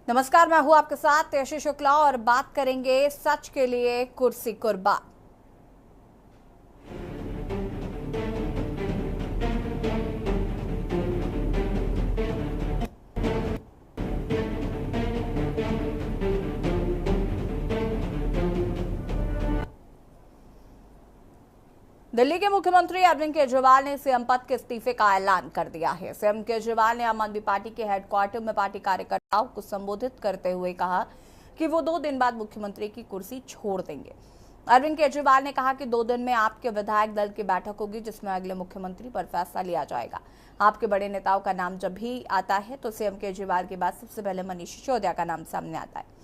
नमस्कार, मैं हूं आपके साथ यशी शुक्ला और बात करेंगे सच के लिए कुर्सी कुर्बान। दिल्ली के मुख्यमंत्री अरविंद केजरीवाल ने सीएम पद के इस्तीफे का ऐलान कर दिया है। सीएम केजरीवाल ने आम आदमी पार्टी के हेडक्वार्टर में पार्टी कार्यकर्ताओं को संबोधित करते हुए कहा कि वो 2 दिन बाद मुख्यमंत्री की कुर्सी छोड़ देंगे। अरविंद केजरीवाल ने कहा कि 2 दिन में आपके विधायक दल की बैठक होगी, जिसमें अगले मुख्यमंत्री पर फैसला लिया जाएगा। आपके बड़े नेताओं का नाम जब भी आता है तो सीएम केजरीवाल के बाद सबसे पहले मनीष सिसोदिया का नाम सामने आता है।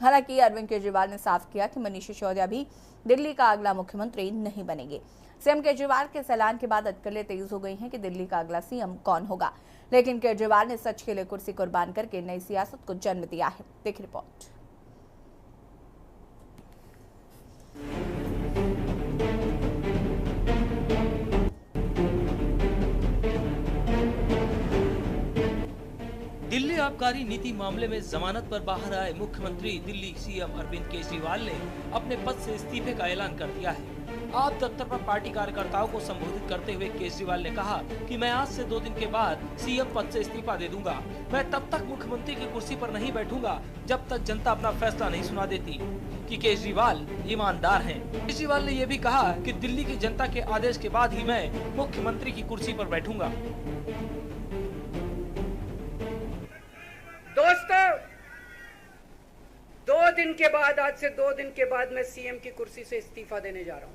हालांकि अरविंद केजरीवाल ने साफ किया कि मनीष सिसोदिया भी दिल्ली का अगला मुख्यमंत्री नहीं बनेंगे। सीएम केजरीवाल के इस ऐलान के बाद अटकलें तेज हो गई हैं कि दिल्ली का अगला सीएम कौन होगा। लेकिन केजरीवाल ने सच के लिए कुर्सी कुर्बान करके नई सियासत को जन्म दिया है। देखिए रिपोर्ट। दिल्ली आबकारी नीति मामले में जमानत पर बाहर आए मुख्यमंत्री दिल्ली सीएम अरविंद केजरीवाल ने अपने पद से इस्तीफे का ऐलान कर दिया है। आप दफ्तर पर पार्टी कार्यकर्ताओं को संबोधित करते हुए केजरीवाल ने कहा कि मैं आज से 2 दिन के बाद सीएम पद से इस्तीफा दे दूंगा। मैं तब तक मुख्यमंत्री की कुर्सी पर नहीं बैठूंगा जब तक जनता अपना फैसला नहीं सुना देती। कि केजरीवाल ईमानदार हैं। केजरीवाल ने यह भी कहा कि दिल्ली की जनता के आदेश के बाद ही मैं मुख्यमंत्री की कुर्सी पर बैठूंगा। दोस्तों, 2 दिन के बाद, आज से 2 दिन के बाद मैं सीएम की कुर्सी से इस्तीफा देने जा रहा हूं।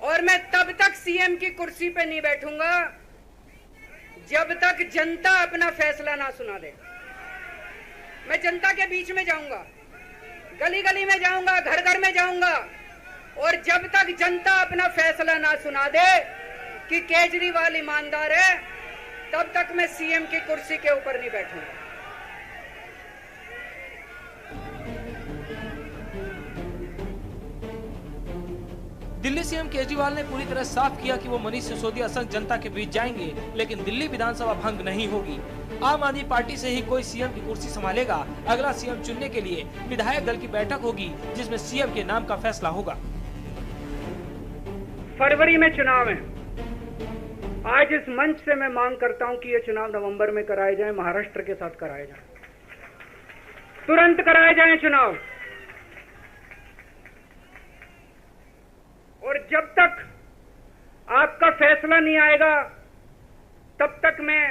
और मैं तब तक सीएम की कुर्सी पे नहीं बैठूंगा जब तक जनता अपना फैसला ना सुना दे। मैं जनता के बीच में जाऊंगा, गली गली में जाऊंगा, घर घर में जाऊंगा, और जब तक जनता अपना फैसला ना सुना दे कि केजरीवाल ईमानदार है, तब तक मैं सीएम की कुर्सी के ऊपर नहीं बैठूंगा। दिल्ली सीएम केजरीवाल ने पूरी तरह साफ किया कि वो मनीष सिसोदिया संग जनता के बीच जाएंगे, लेकिन दिल्ली विधानसभा भंग नहीं होगी। आम आदमी पार्टी से ही कोई सीएम की कुर्सी संभालेगा। अगला सीएम चुनने के लिए विधायक दल की बैठक होगी, जिसमें सीएम के नाम का फैसला होगा। फरवरी में चुनाव है। आज इस मंच से मैं मांग करता हूं कि ये चुनाव नवंबर में कराए जाएं, महाराष्ट्र के साथ कराए जाएं, तुरंत कराए जाएं चुनाव। और जब तक आपका फैसला नहीं आएगा तब तक मैं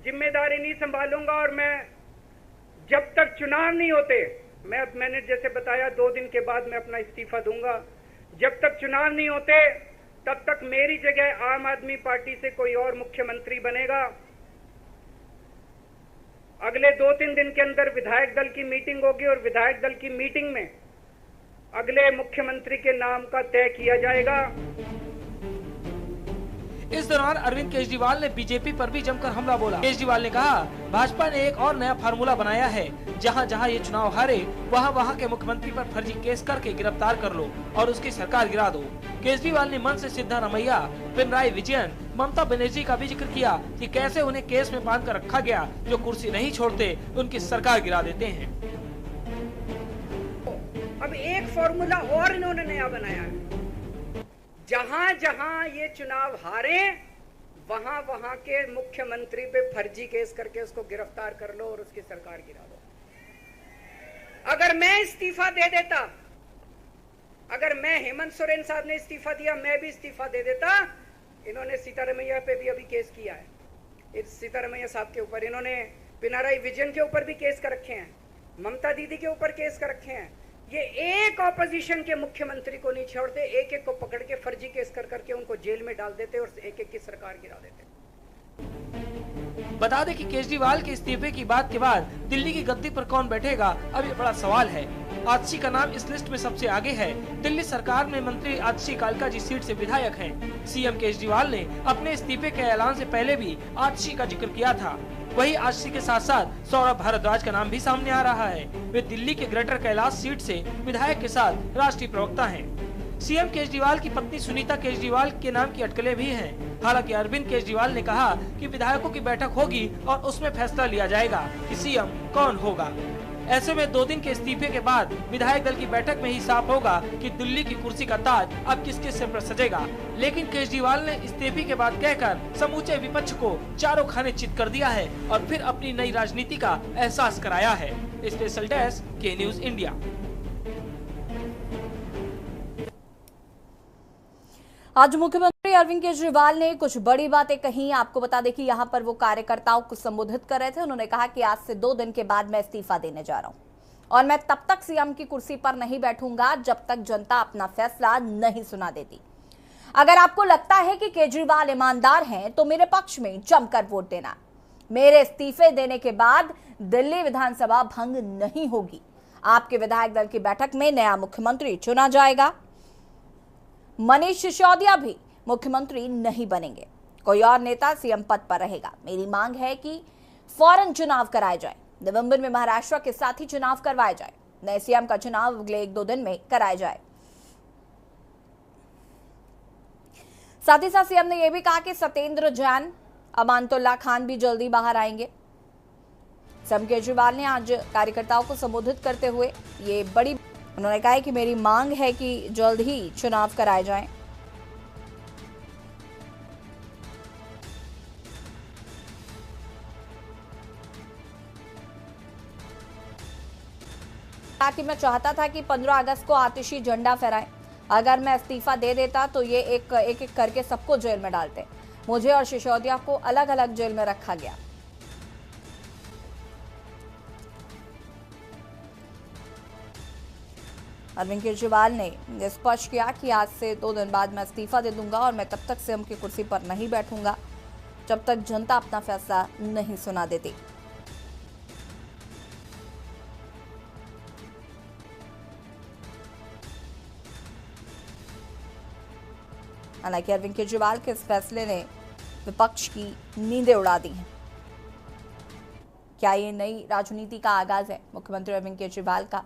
जिम्मेदारी नहीं संभालूंगा। और मैं जब तक चुनाव नहीं होते, मैंने जैसे बताया 2 दिन के बाद मैं अपना इस्तीफा दूंगा। जब तक चुनाव नहीं होते तब तक मेरी जगह आम आदमी पार्टी से कोई और मुख्यमंत्री बनेगा। अगले 2-3 दिन के अंदर विधायक दल की मीटिंग होगी और विधायक दल की मीटिंग में अगले मुख्यमंत्री के नाम का तय किया जाएगा। इस दौरान अरविंद केजरीवाल ने बीजेपी पर भी जमकर हमला बोला। केजरीवाल ने कहा, भाजपा ने एक और नया फार्मूला बनाया है। जहां जहां ये चुनाव हारे, वहां वहां के मुख्यमंत्री पर फर्जी केस करके गिरफ्तार कर लो और उसकी सरकार गिरा दो। केजरीवाल ने मन से सिद्धारमैया, पिनराई विजयन, ममता बनर्जी का भी जिक्र किया कि कैसे उन्हें केस में बांध कर रखा गया। जो कुर्सी नहीं छोड़ते उनकी सरकार गिरा देते हैं। अब एक फॉर्मूला और इन्होंने नया बनाया है। जहां जहां ये चुनाव हारे, वहां वहां के मुख्यमंत्री पे फर्जी केस करके उसको गिरफ्तार कर लो और उसकी सरकार गिरा दो। अगर मैं इस्तीफा दे देता, अगर मैं हेमंत सोरेन साहब ने इस्तीफा दिया, मैं भी इस्तीफा दे देता। इन्होंने सीतारमैया पे भी अभी केस किया है, इस सीतारमैया साहब के ऊपर। इन्होंने पिनराई विजयन के ऊपर भी केस कर रखे हैं, ममता दीदी के ऊपर केस कर रखे हैं। ये एक ऑपोजिशन के मुख्यमंत्री को नहीं छोड़ते, एक एक को पकड़ के फर्जी केस कर करके उनको जेल में डाल देते और एक एक की सरकार गिरा देते। बता दें कि केजरीवाल के इस्तीफे की बात के बाद दिल्ली की गद्दी पर कौन बैठेगा, अब ये बड़ा सवाल है। आतिशी का नाम इस लिस्ट में सबसे आगे है। दिल्ली सरकार में मंत्री आतिशी कालका जी सीट से विधायक हैं। सीएम केजरीवाल ने अपने इस्तीफे के ऐलान से पहले भी आतिशी का जिक्र किया था। वहीं आतिशी के साथ साथ सौरभ भारद्वाज का नाम भी सामने आ रहा है। वे दिल्ली के ग्रेटर कैलाश सीट से विधायक के साथ राष्ट्रीय प्रवक्ता हैं। सीएम केजरीवाल की पत्नी सुनीता केजरीवाल के नाम की अटकलें भी हैं। हालांकि अरविंद केजरीवाल ने कहा कि विधायकों की बैठक होगी और उसमें फैसला लिया जाएगा कि सीएम कौन होगा। ऐसे में 2 दिन के इस्तीफे के बाद विधायक दल की बैठक में ही साफ होगा कि दिल्ली की कुर्सी का ताज अब किसके सिर पर सजेगा। लेकिन केजरीवाल ने इस्तीफे के बाद कहकर समूचे विपक्ष को चारों खाने चित कर दिया है और फिर अपनी नई राजनीति का एहसास कराया है। स्पेशल डेस्क के न्यूज इंडिया। आज मुख्यमंत्री अरविंद केजरीवाल ने कुछ बड़ी बातें कही। आपको बता दें कि यहां पर वो कार्यकर्ताओं को संबोधित कर रहे थे। उन्होंने कहा कि आज से 2 दिन के बाद मैं इस्तीफा देने जा रहा हूं और मैं तब तक सीएम की कुर्सी पर नहीं बैठूंगा जब तक जनता अपना फैसला नहीं सुना देती। अगर आपको लगता है कि केजरीवाल ईमानदार हैं तो मेरे पक्ष में जमकर वोट देना। मेरे इस्तीफे देने के बाद दिल्ली विधानसभा भंग नहीं होगी। आपके विधायक दल की बैठक में नया मुख्यमंत्री चुना जाएगा। मनीष सिसोदिया भी मुख्यमंत्री नहीं बनेंगे। कोई और नेता सीएम पद पर रहेगा। मेरी मांग है कि फौरन चुनाव कराए जाए। नवंबर में महाराष्ट्र के साथ ही चुनाव करवाए जाए। नए सीएम का चुनाव अगले 1-2 दिन में कराया जाए। साथ ही साथ सीएम ने यह भी कहा कि सत्येंद्र जैन, अमानतुल्लाह खान भी जल्दी बाहर आएंगे। सीएम केजरीवाल ने आज कार्यकर्ताओं को संबोधित करते हुए ये बड़ी उन्होंने कहा है कि मेरी मांग है कि जल्द ही चुनाव कराए जाएं। ताकि मैं चाहता था कि 15 अगस्त को आतिशी झंडा फहराएं। अगर मैं इस्तीफा दे देता तो ये एक करके सबको जेल में डालते। मुझे और सिसोदिया को अलग अलग जेल में रखा गया। अरविंद केजरीवाल ने स्पष्ट किया कि आज से 2 दिन बाद मैं इस्तीफा दे दूंगा और मैं तब तक सीएम की कुर्सी पर नहीं बैठूंगा जब तक जनता अपना फैसला नहीं सुना देती। हालांकि अरविंद केजरीवाल के इस फैसले ने विपक्ष की नींदें उड़ा दी हैं। क्या ये नई राजनीति का आगाज है मुख्यमंत्री अरविंद केजरीवाल का?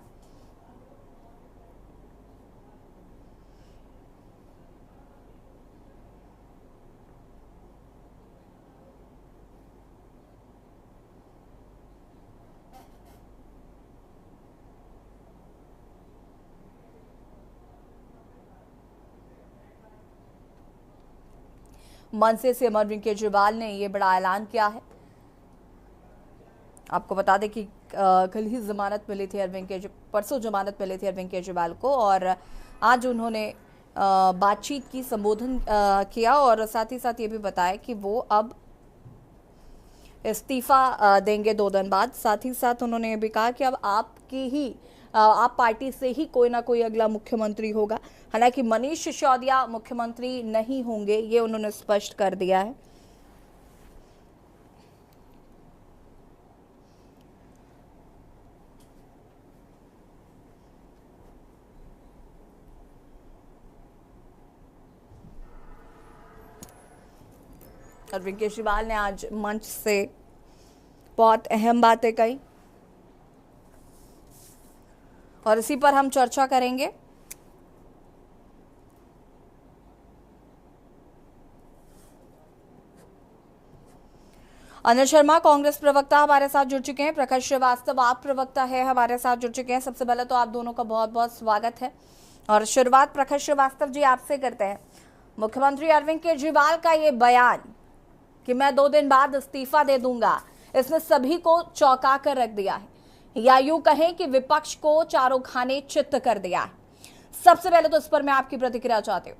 मनसे से अरविंद केजरीवाल ने यह बड़ा ऐलान किया है। आपको बता दें कि कल ही जमानत मिली थी परसों जमानत मिली थी अरविंद केजरीवाल को और आज उन्होंने बातचीत की, संबोधन किया और साथ ही साथ ये भी बताया कि वो अब इस्तीफा देंगे 2 दिन बाद। साथ ही साथ उन्होंने ये भी कहा कि अब आप पार्टी से ही कोई ना कोई अगला मुख्यमंत्री होगा। हालांकि मनीष सिसोदिया मुख्यमंत्री नहीं होंगे, ये उन्होंने स्पष्ट कर दिया है। अरविंद केजरीवाल ने आज मंच से बहुत अहम बातें कही और इसी पर हम चर्चा करेंगे। अनिल शर्मा कांग्रेस प्रवक्ता हमारे साथ जुड़ चुके हैं। प्रखर श्रीवास्तव आप प्रवक्ता है हमारे साथ जुड़ चुके हैं। सबसे पहले तो आप दोनों का बहुत बहुत स्वागत है और शुरुआत प्रखर श्रीवास्तव जी आपसे करते हैं। मुख्यमंत्री अरविंद केजरीवाल का ये बयान कि मैं 2 दिन बाद इस्तीफा दे दूंगा, इसने सभी को चौंका कर रख दिया है, या यूं कहें कि विपक्ष को चारों खाने चित्त कर दिया है। सबसे पहले तो इस पर मैं आपकी प्रतिक्रिया चाहती हूँ।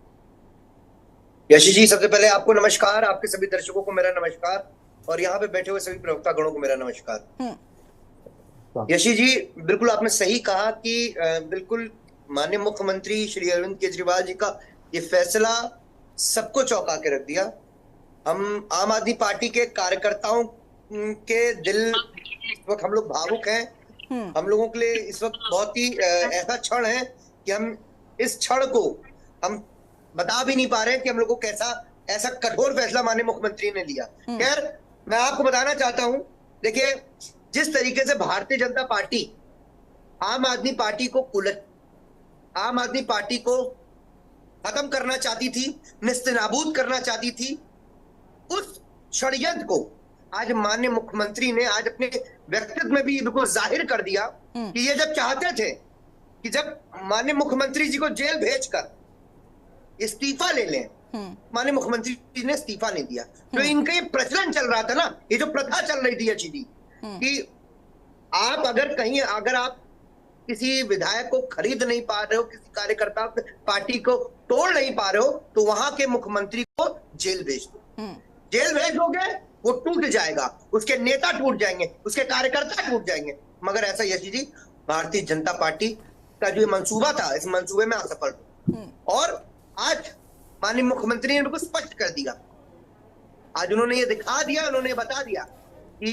यशी जी, सबसे पहले आपको नमस्कार, आपके सभी दर्शकों को मेरा नमस्कार और यहाँ पे बैठे हुए सभी प्रवक्ता गणों को मेरा नमस्कार। यशी जी, बिल्कुल आपने सही कहा कि बिल्कुल माननीय मुख्यमंत्री श्री अरविंद केजरीवाल जी का ये फैसला सबको चौंका के रख दिया। हम आम आदमी पार्टी के कार्यकर्ताओं के दिल इस वक्त हम लोग भावुक हैं। हम लोगों के लिए इस वक्त बहुत ही ऐसा क्षण है कि हम इस क्षण को हम बता भी नहीं पा रहे हैं कि हम लोग को कैसा ऐसा कठोर फैसला माननीय मुख्यमंत्री ने लिया। खैर, मैं आपको बताना चाहता हूं, देखिए जिस तरीके से भारतीय जनता पार्टी आम आदमी पार्टी को खत्म करना चाहती थी, निस्तेनाबूद करना चाहती थी, उस षड्यंत्र को आज माननीय मुख्यमंत्री ने आज अपने व्यक्तित्व में भी बिल्कुल जाहिर कर दिया कि ये जब चाहते थे कि जब माननीय मुख्यमंत्री जी को जेल भेजकर इस्तीफा ले लें, माननीय मुख्यमंत्री जी ने इस्तीफा नहीं दिया। तो इनका ये प्रचलन चल रहा था ना, ये जो प्रथा चल रही थी अच्छी कि आप अगर आप किसी विधायक को खरीद नहीं पा रहे हो, किसी कार्यकर्ता पार्टी को तोड़ नहीं पा रहे हो, तो वहां के मुख्यमंत्री को जेल भेज दो। जेल भेज दोगे वो टूट जाएगा, उसके नेता टूट जाएंगे, उसके कार्यकर्ता टूट जाएंगे। मगर ऐसा यशी जी, भारतीय जनता पार्टी का जो मंसूबा था, इस मंसूबे में असफल और आज माननीय मुख्यमंत्री ने उनको स्पष्ट कर दिया। आज उन्होंने ये दिखा दिया, उन्होंने बता दिया कि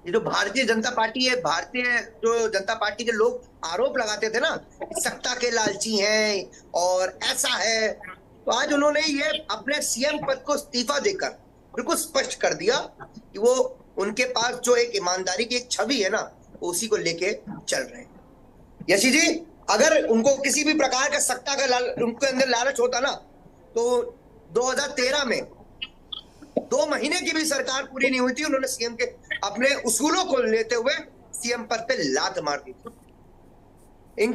ये जो भारतीय जनता पार्टी है, भारतीय जो जनता पार्टी के लोग आरोप लगाते थे ना, सत्ता के लालची हैं और ऐसा है, तो आज उन्होंने ये अपने सीएम पद को इस्तीफा देकर बिल्कुल स्पष्ट कर दिया कि वो उनके पास जो एक ईमानदारी की एक छवि है ना, उसी को लेके चल रहे हैं। यशी जी, अगर उनको किसी भी प्रकार का सत्ता का उनके अंदर लालच होता ना, तो 2013 में 2 महीने की भी सरकार पूरी नहीं हुई थी, उन्होंने सीएम के अपने उसूलों को लेते हुए सीएम पद पे लात मार दी थी।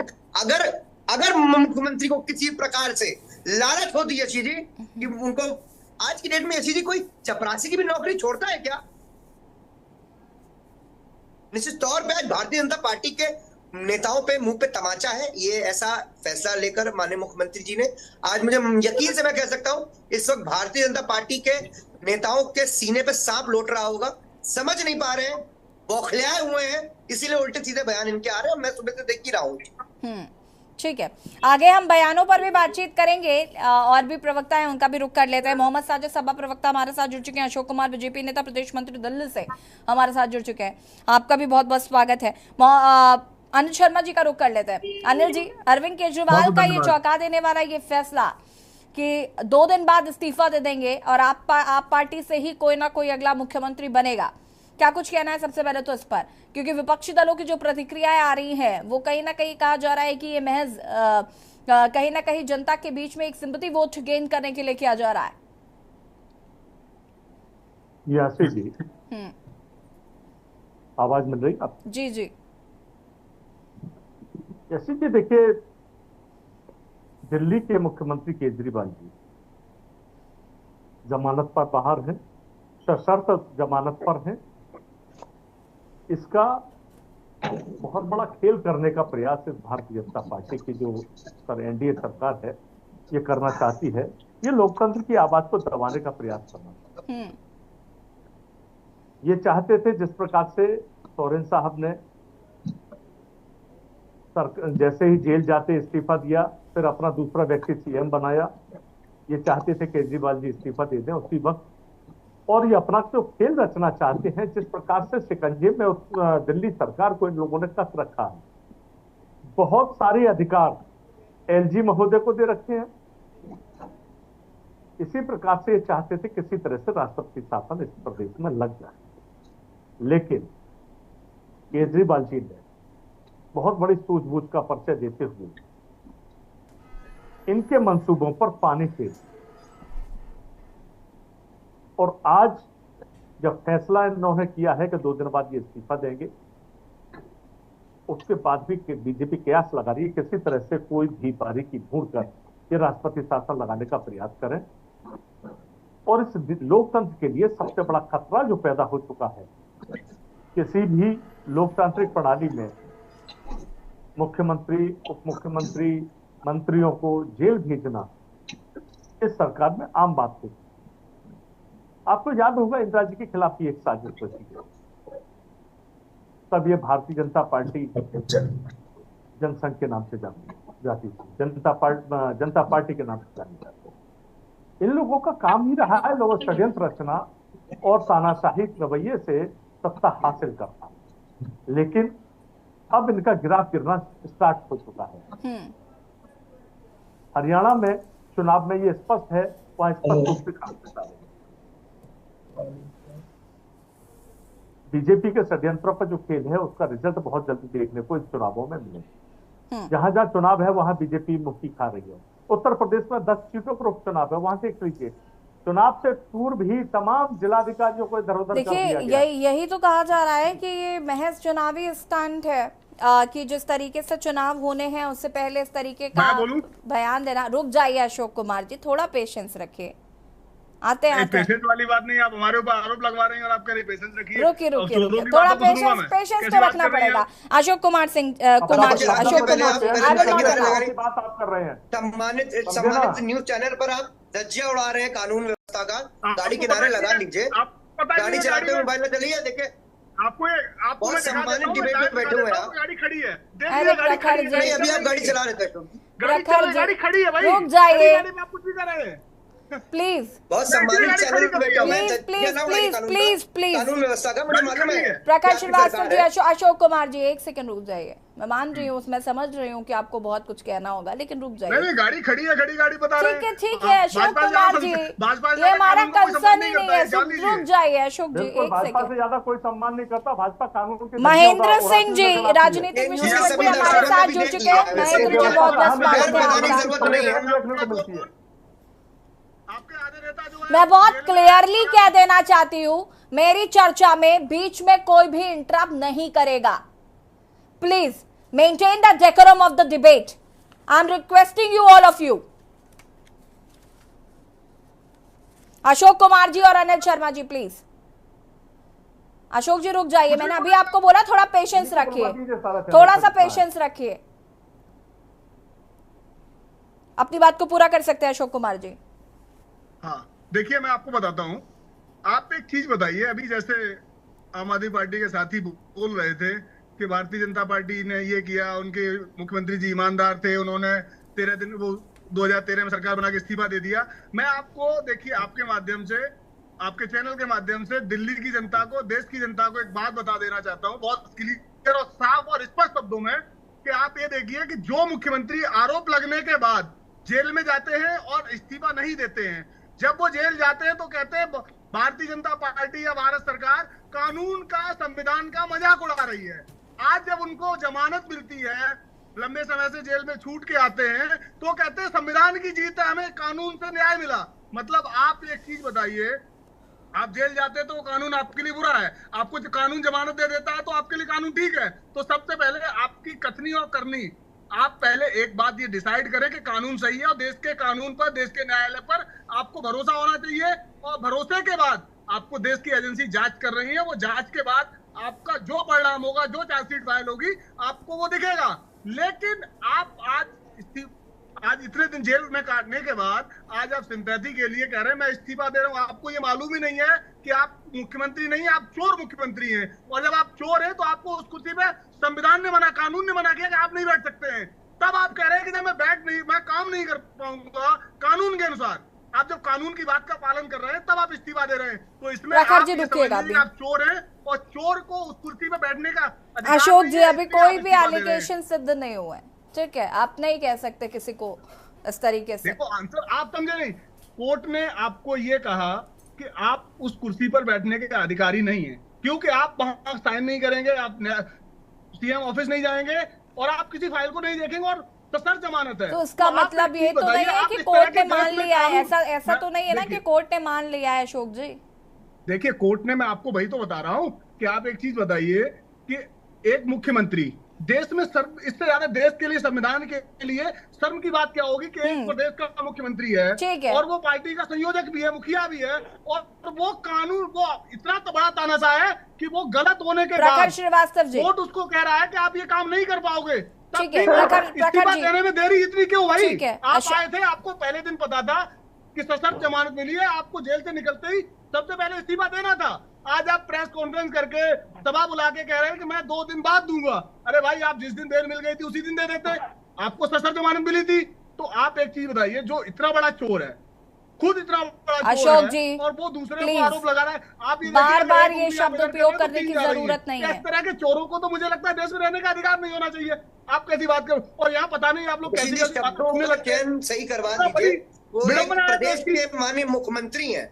अगर मुख्यमंत्री को किसी प्रकार से लालच होती यशी जी कि उनको आज की डेट में यशी जी कोई चपरासी की भी नौकरी छोड़ता है क्या? निश्चित तौर पे आज भारतीय जनता पार्टी के नेताओं पे मुंह पे तमाचा है। ये ऐसा फैसला लेकर माननीय मुख्यमंत्री जी ने आज, मुझे यकीन से मैं कह सकता हूं, इस वक्त भारतीय जनता पार्टी के नेताओं के सीने पे सांप लौट रहा होगा, समझ नहीं पा रहे हैं, बौखलाए हुए हैं, इसीलिए उल्टे सीधे बयान इनके आ रहे हैं। मैं सुबह से देख ही रहा हूँ। ठीक है, आगे हम बयानों पर भी बातचीत करेंगे और भी प्रवक्ता हैं उनका भी रुख कर लेते हैं। मोहम्मद साजिद सपा प्रवक्ता हमारे साथ जुड़ चुके हैं, अशोक कुमार बीजेपी नेता प्रदेश मंत्री दिल्ली से हमारे साथ जुड़ चुके हैं, आपका भी बहुत बहुत स्वागत है। अनिल शर्मा जी का रुख कर लेते हैं। अनिल जी, अरविंद केजरीवाल का ये चौंका देने वाला ये फैसला कि 2 दिन बाद इस्तीफा दे देंगे और आप पार्टी से ही कोई ना कोई अगला मुख्यमंत्री बनेगा, क्या कुछ कहना है सबसे पहले तो इस पर? क्योंकि विपक्षी दलों की जो प्रतिक्रियाएं आ रही हैं वो कहीं ना कहीं कहा जा रहा है कि ये महज कहीं ना कहीं जनता के बीच में एक सिंपैथी वोट गेन करने के लिए किया जा रहा है। यासी जी, आवाज मिल रही आप? जी जी। यासी जी, देखिए, दिल्ली के मुख्यमंत्री केजरीवाल जी जमानत पर बाहर हैं, सशर्त जमानत पर हैं। इसका बहुत बड़ा खेल करने का प्रयास इस भारतीय जनता पार्टी की जो एनडीए सरकार है ये करना चाहती है। ये लोकतंत्र की आवाज को दबाने का प्रयास करना। ये चाहते थे जिस प्रकार से सोरेन साहब ने जैसे ही जेल जाते इस्तीफा दिया, फिर अपना दूसरा व्यक्ति सीएम बनाया, ये चाहते थे केजरीवाल जी इस्तीफा दे दें उसी वक्त। और ये अपना जो खेल रचना चाहते हैं, जिस प्रकार से शिकंजे में दिल्ली सरकार को इन लोगों ने कस रखा है, बहुत सारे अधिकार एलजी महोदय को दे रखे हैं। इसी प्रकार से ये चाहते थे किसी तरह से राष्ट्रपति शासन इस प्रदेश में लग जाए, लेकिन केजरीवाल जी ने बहुत बड़ी सूझबूझ का परिचय देते हुए इनके मंसूबों पर पानी फेर, और आज जब फैसला इन्होंने किया है कि 2 दिन बाद ये इस्तीफा देंगे, उसके बाद भी बीजेपी कयास लगा रही है किसी तरह से कोई भी बारीकी ढूंढ कर ये राष्ट्रपति शासन लगाने का प्रयास करें। और इस लोकतंत्र के लिए सबसे बड़ा खतरा जो पैदा हो चुका है, किसी भी लोकतांत्रिक प्रणाली में मुख्यमंत्री, उप मुख्यमंत्री, मंत्रियों को जेल भेजना इस सरकार में आम बात होती। आपको याद होगा इंदिरा जी के खिलाफ भी एक साजिश रची गई, तब ये भारतीय जनता पार्टी जनसंघ के नाम से जाती थी, जनता पार्टी के नाम से जानी जाती। इन लोगों का काम ही रहा है लोग षड्यंत्र रचना और तानाशाही रवैये से सत्ता हासिल करना, लेकिन अब इनका गिराफ गिरना स्टार्ट हो चुका है। हरियाणा में चुनाव में ये स्पष्ट है, वहां स्पष्ट रूप से काम करता है। बीजेपी के षड्यंत्रों पर जो खेल है उसका रिजल्ट बहुत जल्दी देखने को इन चुनावों में मिलेगा। जहां जहां चुनाव है वहां बीजेपी मुक्की खा रही है। उत्तर प्रदेश में 10 सीटों पर उपचुनाव है, वहां से एक क्रिकेट चुनाव से पूर्व ही तमाम जिलाधिकारियों को इधर उधर कर दिया देखिए गया। यही तो कहा जा रहा है कि ये महज चुनावी स्टंट है कि जिस तरीके से चुनाव होने हैं उससे पहले इस तरीके का बयान देना। रुक जाइए अशोक कुमार जी, थोड़ा पेशेंस रखिए। आते हैं पेशेंस वाली बात नहीं, आप हमारे ऊपर आरोप लगवा रहे हैं और आप कह रहे पेशेंस रखिए। रुकिए थोड़ा पेशेंस पे रखना पड़ेगा। अशोक कुमार सिंह कुमार जी, अशोक कुमार बात आप कर रहे हैं, सम्मानित न्यूज चैनल पर आप धज्जियां उड़ा रहे हैं कानून व्यवस्था का। गाड़ी किनारे लगा लीजिए, गाड़ी चलाते हुए मोबाइल में चलिए। देखिए आपको बहुत सम्मानित डिबेट में बैठे हुए हैं, गाड़ी खड़ी है, नहीं अभी आप गाड़ी चला रहे थे, गाड़ी खड़ी है भाई, रुक जाइए आप कुछ भी कर रहे हैं प्लीज। बहुत सम्मानित चैनल पे बैठे हुए हैं, प्लीज कानून व्यवस्था का मुझे मालूम है। प्रकाश श्रीवास्तव जी, अशोक कुमार जी एक सेकंड रुक जाइए। मैं मान रही हूँ, मैं समझ रही हूँ कि आपको बहुत कुछ कहना होगा, लेकिन रुक जाइए। नहीं गाड़ी खड़ी है, खड़ी गाड़ी बता रहे हैं। ठीक है अशोक कुमार जी, ये हमारा कंसर्न ही नहीं है। रुक जाइए अशोक जी एक भाजपा सेकंड। से ज्यादा कोई सम्मान नहीं करता भाजपा कानून के। महेंद्र सिंह जी राजनीतिक विशेषज्ञ हमारे साथ जुड़ चुके हैं। महेंद्र जी बहुत बहुत स्वागत है। मैं बहुत क्लियरली कह देना चाहती हूँ, मेरी चर्चा में बीच में कोई भी इंटरप्ट नहीं करेगा। Please maintain the decorum of the debate. I am requesting you all of you. Ashok Kumar ji और अनिल शर्मा जी प्लीज। अशोक जी रुक जाइए, मैंने अभी आपको बोला थोड़ा पेशेंस रखिए, थोड़ा सा पेशेंस रखिए। अपनी बात को पूरा कर सकते हैं अशोक कुमार जी। हाँ देखिए, मैं आपको बताता हूँ, आप एक चीज बताइए। अभी जैसे आम आदमी पार्टी के साथी बोल रहे थे कि भारतीय जनता पार्टी ने ये किया, उनके मुख्यमंत्री जी ईमानदार थे, उन्होंने 13 दिन वो 2013 में सरकार बना के इस्तीफा दे दिया। मैं आपको देखिए, आपके माध्यम से, आपके चैनल के माध्यम से दिल्ली की जनता को, देश की जनता को एक बात बता देना चाहता हूँ बहुत क्लियर और साफ और स्पष्ट शब्दों में कि आप ये देखिए कि जो मुख्यमंत्री आरोप लगने के बाद जेल में जाते हैं और इस्तीफा नहीं देते हैं, जब वो जेल जाते हैं तो कहते हैं भारतीय जनता पार्टी या भारत सरकार कानून का, संविधान का मजाक उड़ा रही है। आज जब उनको जमानत मिलती है, लंबे समय से जेल में छूट के आते हैं, तो कहते हैं संविधान की जीत है, हमें कानून से न्याय मिला। मतलब आप एक चीज बताइए, आप जेल जाते हैं तो कानून आपके लिए बुरा है, आपको कानून जमानत दे देता है तो आपके लिए कानून ठीक है। तो सबसे पहले आपकी कथनी और करनी, आप पहले एक बात ये डिसाइड करें कि कानून सही है और देश के कानून पर, देश के न्यायालय पर आपको भरोसा होना चाहिए। और भरोसे के बाद आपको देश की एजेंसी जांच कर रही है, वो जांच के बाद आपका जो परिणाम होगा, जो चार्जशीट फाइल होगी, आपको वो दिखेगा। लेकिन आप आज इतने दिन जेल में काटने के बाद आज आप सिंपैथी के लिए कह रहे हैं मैं इस्तीफा दे रहा हूं। आपको ये मालूम ही नहीं है कि आप मुख्यमंत्री नहीं, आप चोर मुख्यमंत्री हैं। और जब आप चोर हैं तो आपको उस कुर्सी पे संविधान ने मना, कानून ने मना किया कि आप नहीं बैठ सकते हैं। तब आप कह रहे हैं कि जब मैं काम नहीं कर पाऊंगा कानून के अनुसार। आप जब कानून की बात का पालन कर रहे हैं तब आप इस्तीफा दे रहे हैं। तो इसमें आप चोर हैं और चोर को उस कुर्सी पे बैठने का अशोक जी, अभी कोई भी एलिगेशन सिद्ध नहीं हुआ है, ठीक है? आप नहीं कह सकते किसी को इस तरीके से। देखो आंसर आप समझे नहीं। कोर्ट ने आपको ये कहा कि आप उस कुर्सी पर बैठने के अधिकारी नहीं है, क्योंकि आप वहां साइन नहीं करेंगे, आप सीएम ऑफिस नहीं जाएंगे और आप किसी फाइल को नहीं देखेंगे और सर जमानत है। तो उसका मतलब ये तो नहीं है कि कोर्ट ने मान लिया है, ऐसा तो नहीं है ना कि कोर्ट ने मान लिया है अशोक जी। देखिए कोर्ट ने, मैं आपको वही तो बता रहा हूं कि आप एक चीज बताइए कि एक मुख्यमंत्री देश में इससे ज्यादा देश के लिए, संविधान के लिए शर्म की बात क्या होगी कि एक प्रदेश का मुख्यमंत्री है और वो पार्टी का संयोजक भी है, मुखिया भी है, और वो कानून, वो इतना तो बड़ा तानाशाह है कि वो गलत होने के बाद श्रीवास्तव जी कोर्ट उसको कह रहा है कि आप ये काम नहीं कर पाओगे। ठीक है, इस्तीफा देने में देरी इतनी क्यों भाई? आप आए थे, आपको पहले दिन पता था कि सशर्त जमानत मिली है, आपको जेल से निकलते ही सबसे पहले इस्तीफा देना था। आज आप प्रेस कॉन्फ्रेंस करके सभा बुला के कह रहे हैं कि मैं 2 दिन बाद दूंगा। अरे भाई, आप जिस दिन बेल मिल गई थी उसी दिन दे देते, आपको सशर्त जमानत मिली थी। तो आप एक चीज बताइए, जो इतना बड़ा चोर है, खुद इतना बड़ा चोर है जी, और वो दूसरे को आरोप लगा रहा है। आप बार-बार ये शब्द उपयोग करने की जरूरत नहीं है। इस तरह के चोरों को तो मुझे लगता है देश में रहने का अधिकार नहीं होना चाहिए। आप कैसी बात करो, और यहाँ पता नहीं आप लोग कैसी चयन सही करवा दीजिए। वो प्रदेश के माननीय मुख्यमंत्री हैं।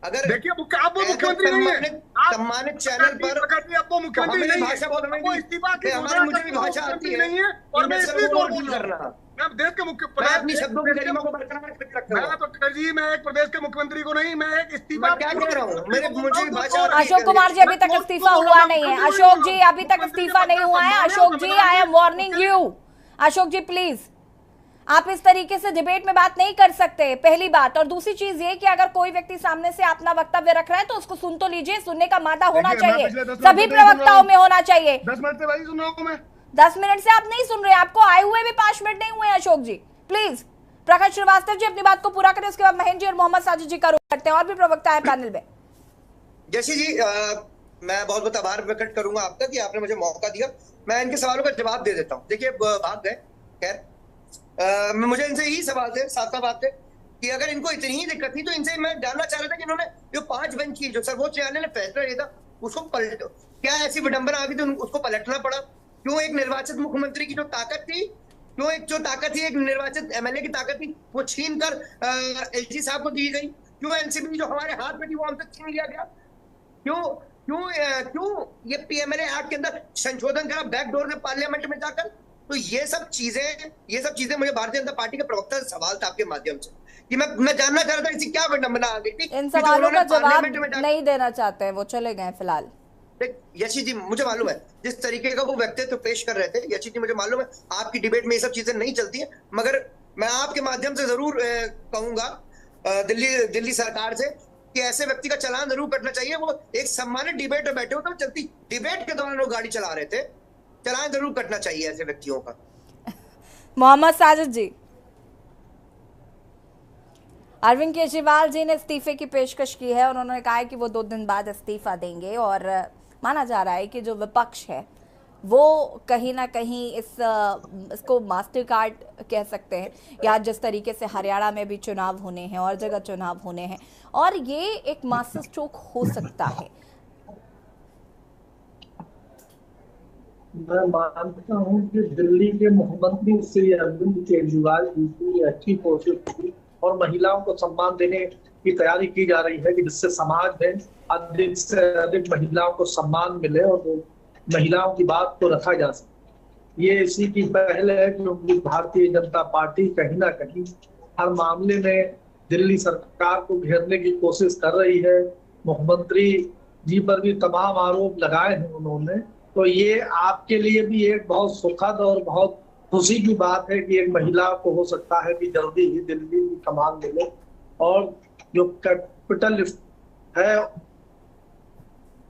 अगर देखिए आप वो मुख्यमंत्री नहीं है, सम्मानित चैनल पर आप वो मुख्यमंत्री नहीं है, भाषा वो इस्तीफा की मुझे भी भाषा आती है नहीं है। और मैं इसलिए जोर बोल रहा हूँ, मैं देश के मुख्य मैं अपनी शब्दों की गरिमा को बरकरार रखता हूं। मैं तो जी मैं एक प्रदेश के मुख्यमंत्री को नहीं, मैं एक इस्तीफा मैं क्या कह रहा हूँ, मेरे मुझे भाषा अशोक कुमार जी अभी तक इस्तीफा हुआ नहीं है। अशोक जी अभी तक इस्तीफा नहीं हुआ है। Ashok ji I am warning you. Ashok ji please, आप इस तरीके से डिबेट में बात नहीं कर सकते, पहली बात। और दूसरी चीज ये कि अगर कोई व्यक्ति सामने से अपना वक्तव्य रख रहा है तो उसको सुन तो लीजिए, सुनने का मादा होना चाहिए, सभी प्रवक्ताओं में होना चाहिए। 10 मिनट से वही सुन रहा हूं मैं। 10 मिनट से आप नहीं सुन रहे, आपको आए हुए भी 5 मिनट नहीं हुए। अशोक जी प्लीज, प्रकाश श्रीवास्तव जी अपनी बात को पूरा करें, उसके बाद महेंद्र जी और मोहम्मद साजिद जी का रुख करते हैं। और भी प्रवक्ता है पैनल में। जैसी जी मैं बहुत बहुत आभार प्रकट करूंगा आपका कि आपने मुझे मौका दिया। मैं इनके सवालों का जवाब दे देता हूँ। देखिए भाग गए, खैर मुझे इनसे यही सवाल थे, साफ बात थे कि अगर इनको इतनी ही दिक्कत थी तो इनसे मैं जानना चाह रहा था कि इन्होंने जो 5 बेंच की जो सर्वोच्च न्यायालय ने फैसला लिया था उसको पलट, क्या ऐसी विडंबना आ गई थी उसको पलटना पड़ा? क्यों एक निर्वाचित मुख्यमंत्री की जो ताकत थी, क्यों एक जो ताकत थी, एक निर्वाचित एमएलए की ताकत थी, वो छीन कर एलजी साहब को दी गई? क्यों एनसीबी जो हमारे हाथ में थी वो हमसे छीन लिया गया? क्यों क्यों क्यों ये पीएमएलए एक्ट के अंदर संशोधन करा बैकडोर में पार्लियामेंट में जाकर? तो ये सब चीजें मुझे भारतीय जनता पार्टी के प्रवक्ता से सवाल था आपके माध्यम से कि मैं जानना चाह रहा था इसी क्या विडंबना आ गई थी। इन सवालों का जवाब नहीं देना चाहते हैं, वो चले गए फिलहाल। यशी जी मुझे मालूम है जिस तरीके का वो व्यक्तित्व पेश कर रहे थे, यशी जी मुझे मालूम है आपकी डिबेट में ये सब चीजें नहीं चलती है, मगर मैं आपके माध्यम से जरूर कहूंगा दिल्ली सरकार से कि ऐसे व्यक्ति का चालान जरूर कटना चाहिए। वो एक सम्मानित डिबेट में बैठे हो तो चलती डिबेट के दौरान वो गाड़ी चला रहे थे, चालान जरूर कटना चाहिए ऐसे व्यक्तियों का। मोहम्मद साजिद जी, अरविंद केजरीवाल जी ने इस्तीफे की पेशकश की है और उन्होंने कहा है कि वो 2 दिन बाद इस्तीफा देंगे। और माना जा रहा है कि जो विपक्ष है वो कहीं ना कहीं इसको मास्टर कार्ड कह सकते हैं, या जिस तरीके से हरियाणा में भी चुनाव होने हैं और जगह चुनाव होने हैं, और ये एक मास्टर स्ट्रोक हो सकता है। मैं मानता हूं कि दिल्ली के मुख्यमंत्री श्री अरविंद केजरीवाल जी की अच्छी कोशिश थी और महिलाओं को सम्मान देने की तैयारी की जा रही है कि जिससे समाज में अधिक से अधिक महिलाओं को सम्मान मिले और महिलाओं की बात को रखा जा सके। ये इसी की पहल है क्योंकि भारतीय जनता पार्टी कहीं ना कहीं हर मामले में दिल्ली सरकार को घेरने की कोशिश कर रही है। मुख्यमंत्री जी पर भी तमाम आरोप लगाए हैं उन्होंने। तो ये आपके लिए भी एक बहुत सुखद और बहुत खुशी की बात है कि एक महिला को हो सकता है कि जल्दी ही दिल्ली की कमान मिले और जो कैपिटल है,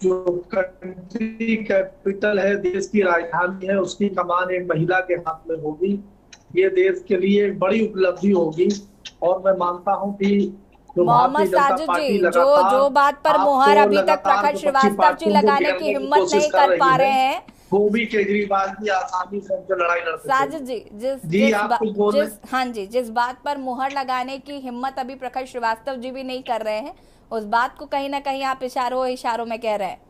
जो कंट्री कैपिटल है, देश की राजधानी है, उसकी कमान एक महिला के हाथ में होगी। ये देश के लिए एक बड़ी उपलब्धि होगी और मैं मानता हूं कि मोहम्मद साजिद जी जो बात पर मुहर अभी तक प्रकाश श्रीवास्तव जी लगाने की हिम्मत नहीं कर पा रहे हैं, वो भी केजरीवाल की आसानी से लड़ाई लड़ते। साजिद जी जिस बात पर मुहर लगाने की हिम्मत अभी प्रकाश श्रीवास्तव जी भी नहीं कर रहे हैं, उस बात को कहीं ना कहीं आप इशारों में कह रहे हैं।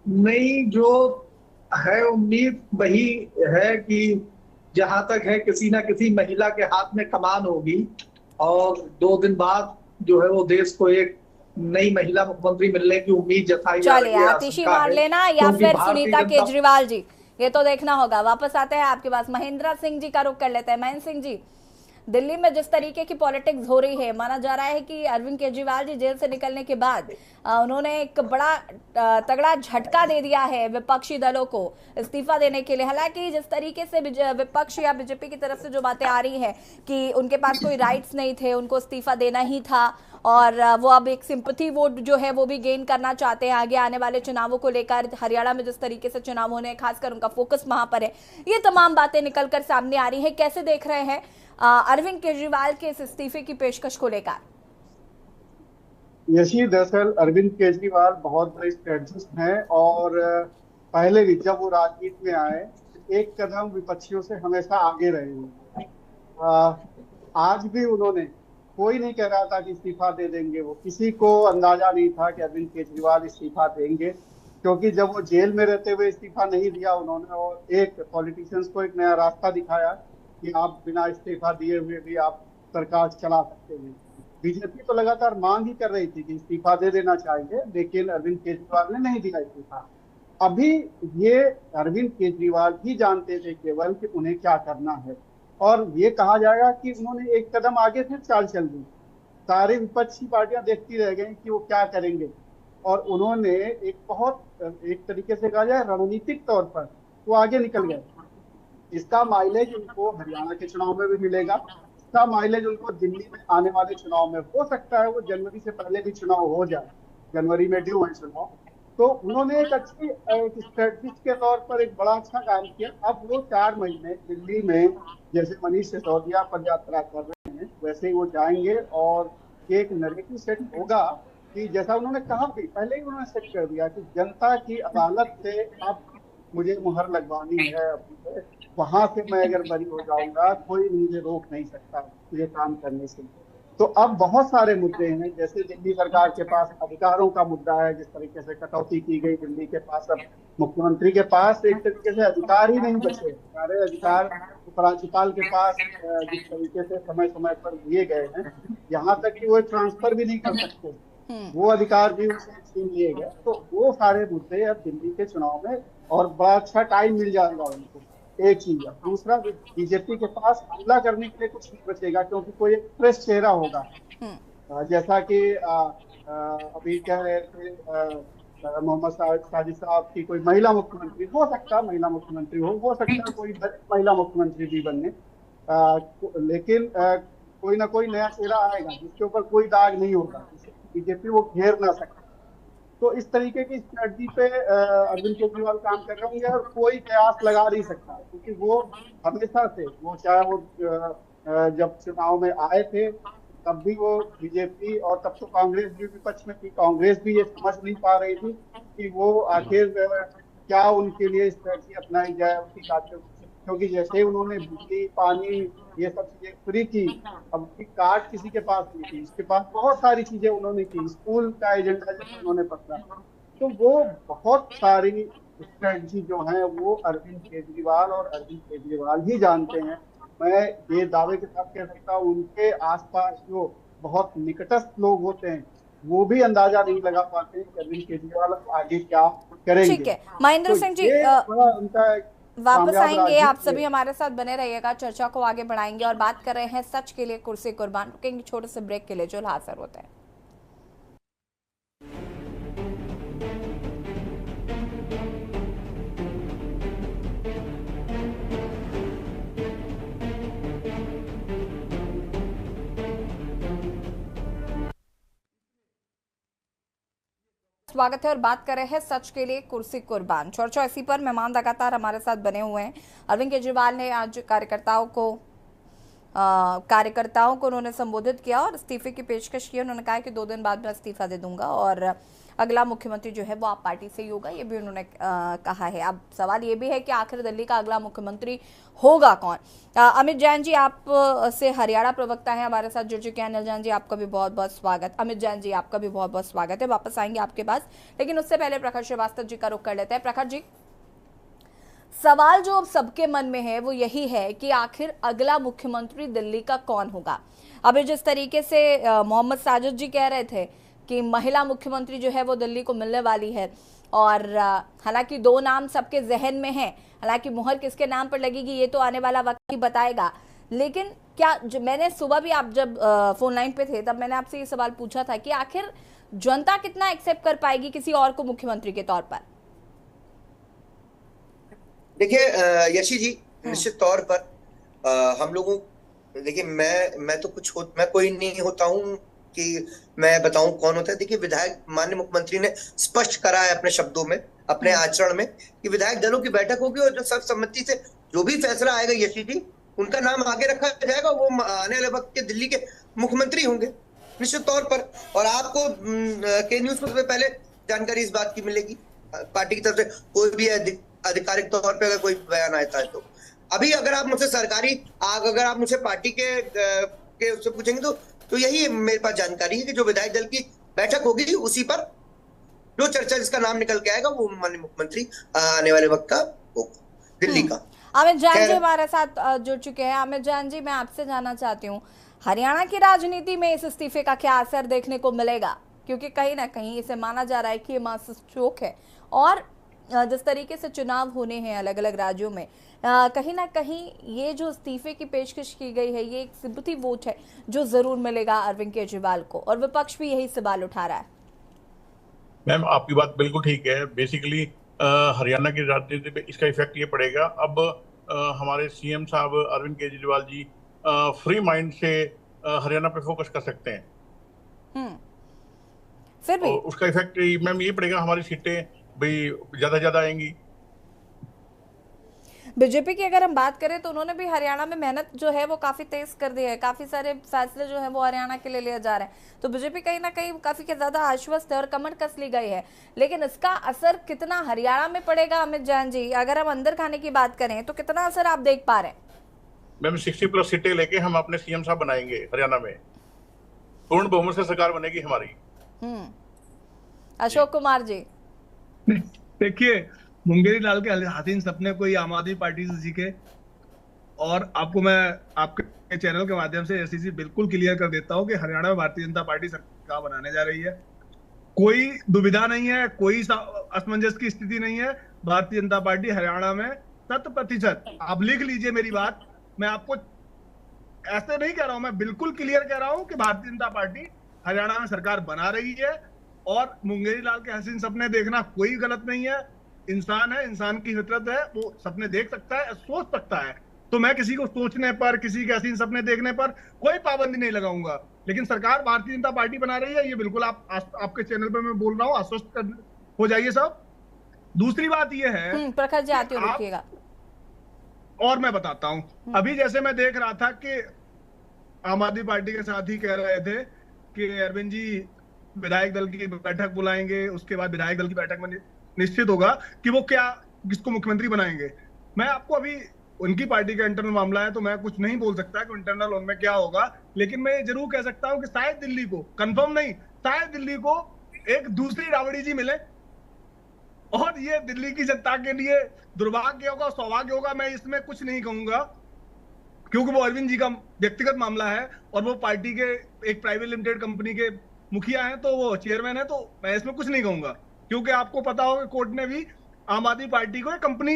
नहीं, जो है उम्मीद वही है कि जहां तक है किसी ना किसी महिला के हाथ में कमान होगी और 2 दिन बाद जो है वो देश को एक नई महिला मुख्यमंत्री मिलने की उम्मीद जताई जा रही है। चलिए आतिशी मार लेना या फिर सुनीता केजरीवाल जी, ये तो देखना होगा। वापस आते हैं आपके पास, महेंद्र सिंह जी का रुख कर लेते हैं। महेंद्र सिंह जी, दिल्ली में जिस तरीके की पॉलिटिक्स हो रही है, माना जा रहा है कि अरविंद केजरीवाल जी जेल से निकलने के बाद उन्होंने एक बड़ा तगड़ा झटका दे दिया है विपक्षी दलों को इस्तीफा देने के लिए। हालांकि जिस तरीके से विपक्ष या बीजेपी की तरफ से जो बातें आ रही हैं कि उनके पास कोई राइट्स नहीं थे, उनको इस्तीफा देना ही था और वो अब एक सिंपैथी वोट जो है वो भी गेन करना चाहते हैं आगे आने वाले चुनावों को लेकर। हरियाणा में जिस तरीके से चुनाव होने हैं, खासकर उनका फोकस वहां पर है। ये तमाम बातें निकल कर सामने आ रही है, कैसे देख रहे हैं अरविंद केजरीवाल के इस इस्तीफे की पेशकश को लेकर? यशी, दरअसल अरविंद केजरीवाल बहुत बड़े स्ट्रेटजिस्ट हैं और पहले भी जब वो राजनीति में आए एक कदम विपक्षियों से हमेशा आगे रहे हैं। आज भी उन्होंने, कोई नहीं कह रहा था कि इस्तीफा दे देंगे, वो किसी को अंदाजा नहीं था कि अरविंद केजरीवाल इस्तीफा देंगे, क्योंकि जब वो जेल में रहते हुए इस्तीफा नहीं दिया उन्होंने और एक पॉलिटिशियंस को एक नया रास्ता दिखाया कि आप बिना इस्तीफा दिए हुए भी आप सरकार चला सकते हैं। बीजेपी तो लगातार मांग ही कर रही थी कि इस्तीफा दे देना चाहिए, लेकिन अरविंद केजरीवाल ने नहीं दिया इस्तीफा। अभी ये अरविंद केजरीवाल ही जानते थे केवल कि उन्हें क्या करना है, और ये कहा जाएगा कि उन्होंने एक कदम आगे फिर चाल चल दी। सारी विपक्षी पार्टियां देखती रह गई कि वो क्या करेंगे, और उन्होंने एक तरीके से कहा जाए रणनीतिक तौर पर वो आगे निकल गए। इसका माइलेज उनको हरियाणा के चुनाव में भी मिलेगा, इसका माइलेज उनको दिल्ली में आने वाले चुनाव में हो सकता है। वो जनवरी से पहले भी चुनाव हो जाए, जनवरी में ड्यू है चुनाव, तो उन्होंने एक अच्छी स्ट्रेटजिस्ट के तौर पर एक बड़ा अच्छा काम किया। अब वो 4 महीने दिल्ली में जैसे मनीष सिसोदिया पदयात्रा कर रहे हैं वैसे ही वो जाएंगे, और एक नैरेटिव सेट होगा कि जैसा उन्होंने कहा भी पहले ही उन्होंने सेट कर दिया कि जनता की अदालत से अब मुझे मुहर लगवानी है, वहां से मैं अगर बरी हो जाऊंगा कोई मुझे रोक नहीं सकता ये काम करने से। तो अब बहुत सारे मुद्दे हैं, जैसे दिल्ली सरकार के पास अधिकारों का मुद्दा है, जिस तरीके से कटौती की गई दिल्ली के पास, अब मुख्यमंत्री के पास एक तरीके से अधिकार ही नहीं बचे। सारे अधिकार उपराज्यपाल के पास जिस तरीके से समय समय पर दिए गए हैं, यहाँ तक कि वो ट्रांसफर भी नहीं कर सकते, वो अधिकार भी उनसे छीन लिए गए। तो वो सारे मुद्दे अब दिल्ली के चुनाव में, और बड़ा अच्छा टाइम मिल जाएगा उनको, एक चीज है। दूसरा, बीजेपी के पास हमला करने के लिए कुछ नहीं बचेगा, क्योंकि कोई एक फ्रेश चेहरा होगा। जैसा कि अभी कह रहे थे मोहम्मद साजिद साहब की कोई महिला मुख्यमंत्री हो सकता, महिला मुख्यमंत्री हो सकता कोई महिला मुख्यमंत्री भी बनने, लेकिन कोई ना कोई नया चेहरा आएगा जिसके ऊपर कोई दाग नहीं होगा, बीजेपी वो घेर ना सकता। तो इस तरीके की स्ट्रेटजी पे अरविंद केजरीवाल काम कर रहे होंगे, और कोई कयास लगा नहीं सकता, क्योंकि वो हमेशा से, वो चाहे वो जब चुनाव में आए थे तब भी वो बीजेपी, और तब तो कांग्रेस भी विपक्ष में थी, कांग्रेस भी ये समझ नहीं पा रही थी कि वो आखिर क्या उनके लिए स्ट्रेटजी अपनाई जाए उनकी कार्य, क्योंकि जैसे उन्होंने बिजली पानी ये सब चीजें फ्री की, अब कार्ड किसी के पास नहीं थी, इसके पास बहुत सारी चीजें उन्होंने की, स्कूल का एजेंडा जब उन्होंने पकड़ा, तो वो बहुत सारी स्ट्रेटजी जो है वो अरविंद केजरीवाल और अरविंद केजरीवाल ही जानते हैं। मैं ये दावे के साथ कह सकता हूँ, उनके आसपास जो बहुत निकटस्थ लोग होते हैं वो भी अंदाजा नहीं लगा पाते कि अरविंद केजरीवाल आगे क्या करेंगे। ठीक है महेंद्र सिंह जी, उनका वापस आएंगे, आप सभी हमारे साथ बने रहिएगा, चर्चा को आगे बढ़ाएंगे और बात कर रहे हैं सच के लिए कुर्सी कुर्बान। रुकेंगे छोटे से ब्रेक के लिए जो हाजिर होते हैं। स्वागत है और बात कर रहे हैं सच के लिए कुर्सी कुर्बान। चर्चा इसी पर मेहमान लगातार हमारे साथ बने हुए हैं। अरविंद केजरीवाल ने आज कार्यकर्ताओं को उन्होंने संबोधित किया और इस्तीफे की पेशकश की। उन्होंने कहा कि 2 दिन बाद मैं इस्तीफा दे दूंगा और अगला मुख्यमंत्री जो है वो आप पार्टी से ही होगा, ये भी उन्होंने कहा है। अब सवाल ये भी है कि आखिर दिल्ली का अगला मुख्यमंत्री होगा कौन। अमित जैन जी आप से हरियाणा प्रवक्ता हैं हमारे साथ जुड़ चुके हैं। अनिल जैन जी आपका भी बहुत बहुत स्वागत। अमित जैन जी आपका भी बहुत बहुत स्वागत है। वापस आएंगे आपके पास, लेकिन उससे पहले प्रखर श्रीवास्तव जी का रुख कर लेते हैं। प्रखर जी, सवाल जो अब सबके मन में है वो यही है कि आखिर अगला मुख्यमंत्री दिल्ली का कौन होगा। अभी जिस तरीके से मोहम्मद साजिद जी कह रहे थे कि महिला मुख्यमंत्री जो है वो दिल्ली को मिलने वाली है, और हालांकि 2 नाम सबके जहन में हैं, हालांकि मुहर किसके नाम पर लगेगी ये तो आने वाला वक्त ही बताएगा। लेकिन क्या मैंने सुबह भी आप जब फोन लाइन पे थे तब मैंने आपसे ये सवाल पूछा था कि आखिर जनता कितना एक्सेप्ट कर पाएगी किसी और को मुख्यमंत्री के तौर पर। देखिए यशी जी, निश्चित तौर पर हम लोगों, देखिए मैं तो मैं कोई नहीं होता हूं कि मैं बताऊं कौन होता है। देखिए विधायक, माननीय मुख्यमंत्री ने स्पष्ट करा है अपने शब्दों में, अपने आचरण में, कि विधायक दलों की बैठक होगी और जो सर्वसम्मति से जो भी फैसला आएगा यशी जी, उनका नाम आगे रखा जाएगा, वो आने वाले वक्त के दिल्ली के मुख्यमंत्री होंगे निश्चित तौर पर। और आपको के न्यूज पर पहले जानकारी इस बात की मिलेगी पार्टी की तरफ से, कोई भी आधिकारिक तौर पे अगर कोई बयान आता है तो। अभी अगर आप मुझसे पार्टी के उससे पूछेंगे तो यही मेरे पास जानकारी है कि जो विधायक दल की बैठक होगी उसी पर जो चर्चा, जिसका नाम निकल के आएगा वो माननीय मुख्यमंत्री आने वाले वक्त का होगा दिल्ली का। अमित जैन जी हमारे साथ जुड़ चुके हैं। अमित जैन जी, मैं आपसे जानना चाहती हूँ, हरियाणा की राजनीति में इस इस्तीफे का क्या असर देखने को मिलेगा, क्योंकि कहीं ना कहीं इसे माना जा रहा है कि ये मास्टर स्ट्रोक है और जिस तरीके से चुनाव होने हैं अलग अलग राज्यों में, कहीं ना कहीं ये जो इस्तीफे की पेशकश की गई है ये एक सिंपैथी वोट है जो जरूर मिलेगा अरविंद केजरीवाल को, और विपक्ष भी यही सवाल उठा रहा है। मैम आपकी बात बिल्कुल ठीक है। बेसिकली हरियाणा की राजनीति पे इसका इफेक्ट ये पड़ेगा। अब हमारे सीएम साहब अरविंद केजरीवाल जी फ्री माइंड से हरियाणा पे फोकस कर सकते हैं। फिर भी उसका इफेक्ट मैम ये पड़ेगा, हमारी सीटें भाई ज्यादा आएंगी। बीजेपी की अगर हम बात करें तो उन्होंने भी हरियाणा में मेहनत जो है वो काफी तेज कर दी है, काफी सारे फैसले जो है वो हरियाणा के लिए लिए जा रहे हैं, तो बीजेपी कहीं ना कहीं काफी ज्यादा आश्वस्त है और कमर कस ली गई है। लेकिन इसका असर कितना हरियाणा में पड़ेगा अमित जैन जी, अगर हम अंदर खाने की बात करें तो कितना असर आप देख पा रहे हैं? मैम 60+ सीटें लेके हम अपने सीएम साहब बनाएंगे हरियाणा में, पूर्ण बहुमत से सरकार बनेगी हमारी। अशोक कुमार जी देखिए, मुंगेरी लाल के हसीन सपने कोई आम आदमी पार्टी से सीखे, और आपको मैं आपके चैनल के माध्यम से एससीसी बिल्कुल क्लियर कर देता हूं कि हरियाणा में भारतीय जनता पार्टी सरकार बनाने जा रही है। कोई दुविधा नहीं है, कोई असमंजस की स्थिति नहीं है। भारतीय जनता पार्टी हरियाणा में 100%, आप लिख लीजिए मेरी बात, मैं आपको ऐसे नहीं कह रहा हूं, मैं बिल्कुल क्लियर कह रहा हूं कि भारतीय जनता पार्टी हरियाणा में सरकार बना रही है। और मुंगेरी लाल के हसीन सपने देखना कोई गलत नहीं है, इंसान है, इंसान की फितरत है, वो सपने देख सकता है, सोच सकता है। तो मैं किसी को सोचने पर, किसी के हसीन सपने देखने पर कोई पाबंदी नहीं लगाऊंगा, लेकिन सरकार भारतीय जनता पार्टी बना रही है, ये बिल्कुल आपके चैनल पे मैं बोल रहा हूँ, आश्वस्त हो जाइए सब। दूसरी बात ये है, प्रखर जी आते हो रुकिएगा, और मैं बताता हूँ, अभी जैसे मैं देख रहा था कि आम आदमी पार्टी के साथ ही कह रहे थे कि अरविंद जी विधायक दल की बैठक बुलाएंगे, उसके बाद विधायक दल की बैठक में निश्चित होगा कि वो किसको मुख्यमंत्री बनाएंगे। मैं आपको अभी उनकी पार्टी का इंटरनल मामला है तो मैं कुछ नहीं बोल सकता कि इंटरनल उनमें क्या होगा, लेकिन मैं ये जरूर कह सकता हूं कि शायद दिल्ली को, कंफर्म नहीं, शायद दिल्ली को एक दूसरी राबड़ी जी मिले, और ये दिल्ली की जनता के लिए दुर्भाग्य होगा, सौभाग्य होगा, मैं इसमें कुछ नहीं कहूंगा, क्योंकि वो अरविंद जी का व्यक्तिगत मामला है और वो पार्टी के एक प्राइवेट लिमिटेड कंपनी के मुखिया हैं, तो वो चेयरमैन है, तो मैं इसमें कुछ नहीं कहूंगा। क्योंकि आपको पता होगा कोर्ट ने भी आम आदमी पार्टी को एक कंपनी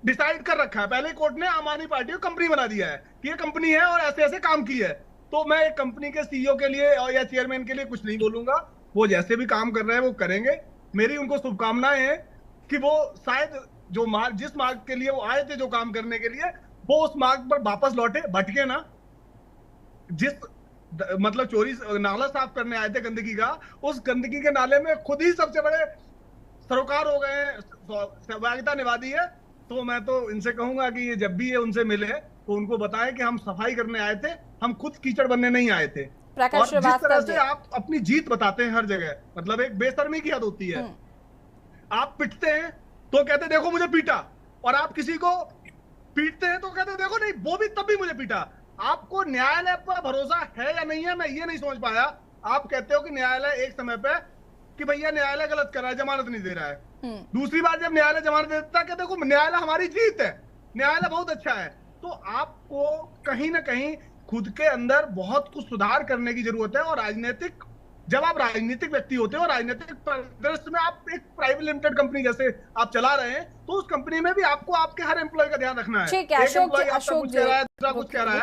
डिसाइड कर रखा है, पहले कोर्ट ने आम आदमी पार्टी को कंपनी बना दिया है कि ये कंपनी है और ऐसे ऐसे काम की है। तो मैं एक कंपनी के सीईओ के लिए और या चेयरमैन के लिए कुछ नहीं बोलूंगा, वो जैसे भी काम कर रहे हैं वो करेंगे। मेरी उनको शुभकामनाएं हैं कि वो शायद जिस मार्ग के लिए वो आए थे जो काम करने के लिए, वो उस मार्ग पर वापस लौटे, भटके ना। मतलब चोरी नाला साफ करने आए थे गंदगी का, उस गंदगी के नाले में खुद ही सबसे बड़े सरोकार हो गए, सहभागिता निभा दी है। तो मैं तो इनसे कहूंगा कि ये जब भी ये उनसे मिले तो उनको बताएं कि हम सफाई करने आए थे, हम खुद कीचड़ बनने नहीं आए थे। और जिस तरह से आप अपनी जीत बताते हैं हर जगह, मतलब एक बेशर्मी की हद होती है। आप पिटते हैं तो कहते देखो मुझे पीटा, और आप किसी को पीटते हैं तो कहते देखो नहीं वो भी तब भी मुझे पीटा। आपको न्यायालय पर भरोसा है या नहीं है, मैं ये नहीं समझ पाया। आप कहते हो कि न्यायालय एक समय पे कि भैया न्यायालय गलत कर रहा है, जमानत नहीं दे रहा है। दूसरी बार जब न्यायालय जमानत देता है कहते देखो न्यायालय हमारी जीत है, न्यायालय बहुत अच्छा है। तो आपको कहीं ना कहीं खुद के अंदर बहुत कुछ सुधार करने की जरूरत है। और जब आप राजनीतिक व्यक्ति होते हो और राजनीतिक परिदृश्य में आप एक प्राइवेट लिमिटेड कंपनी जैसे आप चला रहे हैं, तो उस कंपनी में भी आपको आपके हर एम्प्लॉय का ध्यान रखना है। ठीक है, अशोक जी कुछ कह रहा है,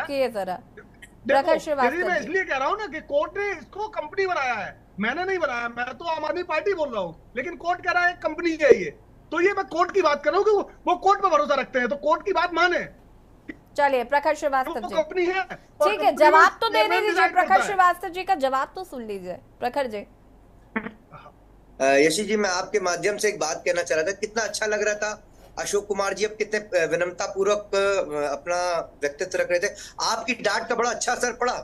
मैं इसलिए कह रहा हूँ ना कि कोर्ट ने इसको कंपनी बनाया है, मैंने नहीं बनाया, मैं तो आम आदमी पार्टी बोल रहा हूँ, लेकिन कोर्ट कह रहा है कंपनी है ये। तो ये मैं कोर्ट की बात कर रहा हूँ कि वो कोर्ट पर भरोसा रखते हैं, तो कोर्ट की बात माने। चलिए प्रखर श्रीवास्तव जी, कंपनी है, ठीक है, जवाब तो देने दीजिए, प्रखर श्रीवास्तव जी का जवाब तो सुन लीजिए। प्रखर जी। यशी जी, मैं आपके माध्यम से एक बात कहना चाह रहा था, कितना अच्छा लग रहा था अशोक कुमार जी अब कितने विनम्रता पूर्वक अपना व्यक्तित्व रख रहे थे। आपकी डांट का बड़ा अच्छा असर पड़ा,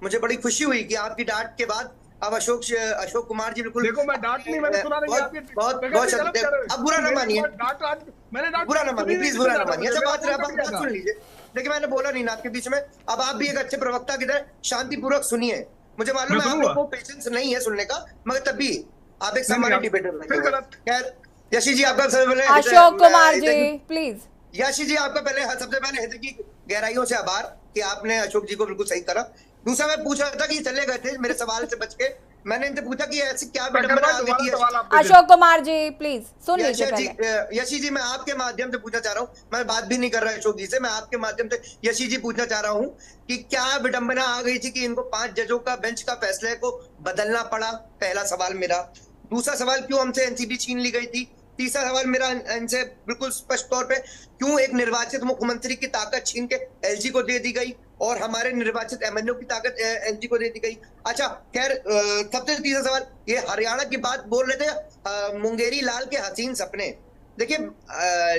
मुझे बड़ी खुशी हुई कि आपकी डांट के बाद अब अशोक कुमार जी बिल्कुल। देखो मैं डांट नहीं, मैंने सुना नहीं, बहुत अब बुरा ना मानिए, बुरा ना मानिए प्लीज, बुरा ना मानिए। अच्छा बात सुन लीजिए, देखिए मैंने बोला नहीं ना आपके बीच में, अब आप भी एक अच्छे प्रवक्ता की तरह शांतिपूर्वक सुनिए। मुझे मालूम है आप लोगों को पेशेंस नहीं है सुनने का, मगर तब भी आप एक सामान्य डिबेटर। खैर यशी जी आपका सबसे पहले, अशोक कुमार जी प्लीज। यशी जी आपका सबसे पहले हृदय की गहराइयों से आभार कि आपने अशोक जी को बिल्कुल सही करा। दूसरा मैं पूछ रहा था कि चले गए थे मेरे सवाल से बच के मैंने इनसे पूछा कि ऐसी क्या विडंबना आ गई थी। अशोक कुमार जी प्लीज सुन लीजिए पहले। यशी जी, मैं आपके माध्यम से पूछना चाह रहा हूँ, मैं बात भी नहीं कर रहा अशोक जी से, मैं आपके माध्यम से यशी जी पूछना चाह रहा हूँ कि क्या विडंबना आ गई थी कि इनको 5 जजों का बेंच का फैसले को बदलना पड़ा? पहला सवाल मेरा। दूसरा सवाल, क्यों हमसे एनसीबी छीन ली गई थी? तीसरा सवाल मेरा इनसे बिल्कुल स्पष्ट तौर पे, क्यों एक निर्वाचित मुख्यमंत्री की ताकत छीन के एलजी को दे दी गई और हमारे निर्वाचित एमएनओ की ताकत एलजी को दे दी गई? अच्छा खैर, सबसे तीसरा सवाल, ये हरियाणा की बात बोल रहे थे, मुंगेरी लाल के हसीन सपने। देखिए,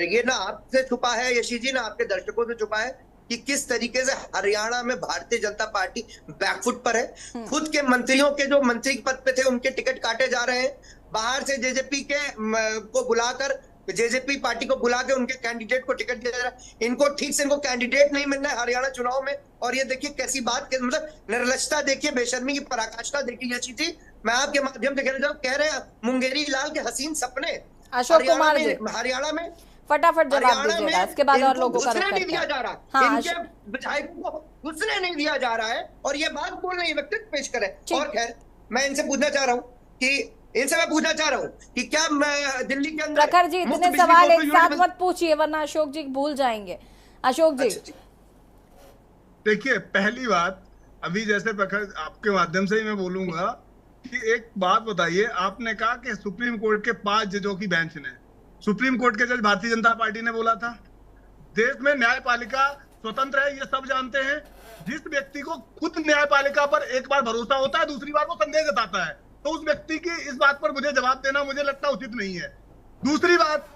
ये ना आपसे छुपा है यशी जी, ना आपके दर्शकों से छुपा है कि किस तरीके से हरियाणा में भारतीय जनता पार्टी बैकफुट पर है। खुद के मंत्रियों के जो मंत्री पद पे थे उनके टिकट काटे जा रहे हैं, बाहर से जेजेपी के को बुलाकर, जेजेपी पार्टी को बुला के उनके कैंडिडेट को टिकट दिया जा रहा है। इनको ठीक से इनको कैंडिडेट नहीं मिल रहा है हरियाणा चुनाव में। और ये देखिए कैसी बात, मतलब निर्लजता देखिए, बेशर्मी की पराकाष्ठा देखिए। ये चीज मैं आपके माध्यम से कहना चाहूँ, कह रहे हैं मुंगेरी लाल के हसीन सपने। अशोक कुमार जी हरियाणा में फटाफट जवाब दीजिएगा, इसके बाद और लोगों का रुख नहीं दिया जा रहा। हाँ, इनके विधायकों को घुसने नहीं दिया जा रहा है और ये बात बोल रहे, व्यक्तित्व पेश करें। और खैर, मैं इनसे पूछना चाह रहा हूँ कि क्या मैं दिल्ली के अंदर, प्रखर जी इतने सवाल एक साथ मत पूछिए वरना अशोक जी भूल जाएंगे। अशोक जी देखिए, पहली बात, अभी जैसे प्रखर आपके माध्यम से ही मैं बोलूंगा कि एक बात बताइए, आपने कहा कि सुप्रीम कोर्ट के 5 जजों की बेंच ने, सुप्रीम कोर्ट के जज भारतीय जनता पार्टी ने बोला था। देश में न्यायपालिका स्वतंत्र है, ये सब जानते हैं। जिस व्यक्ति को खुद न्यायपालिका पर एक बार भरोसा होता है, दूसरी बार वो संदेह जताता है, तो उस व्यक्ति की इस बात पर मुझे जवाब देना मुझे लगता उचित नहीं है। दूसरी बात,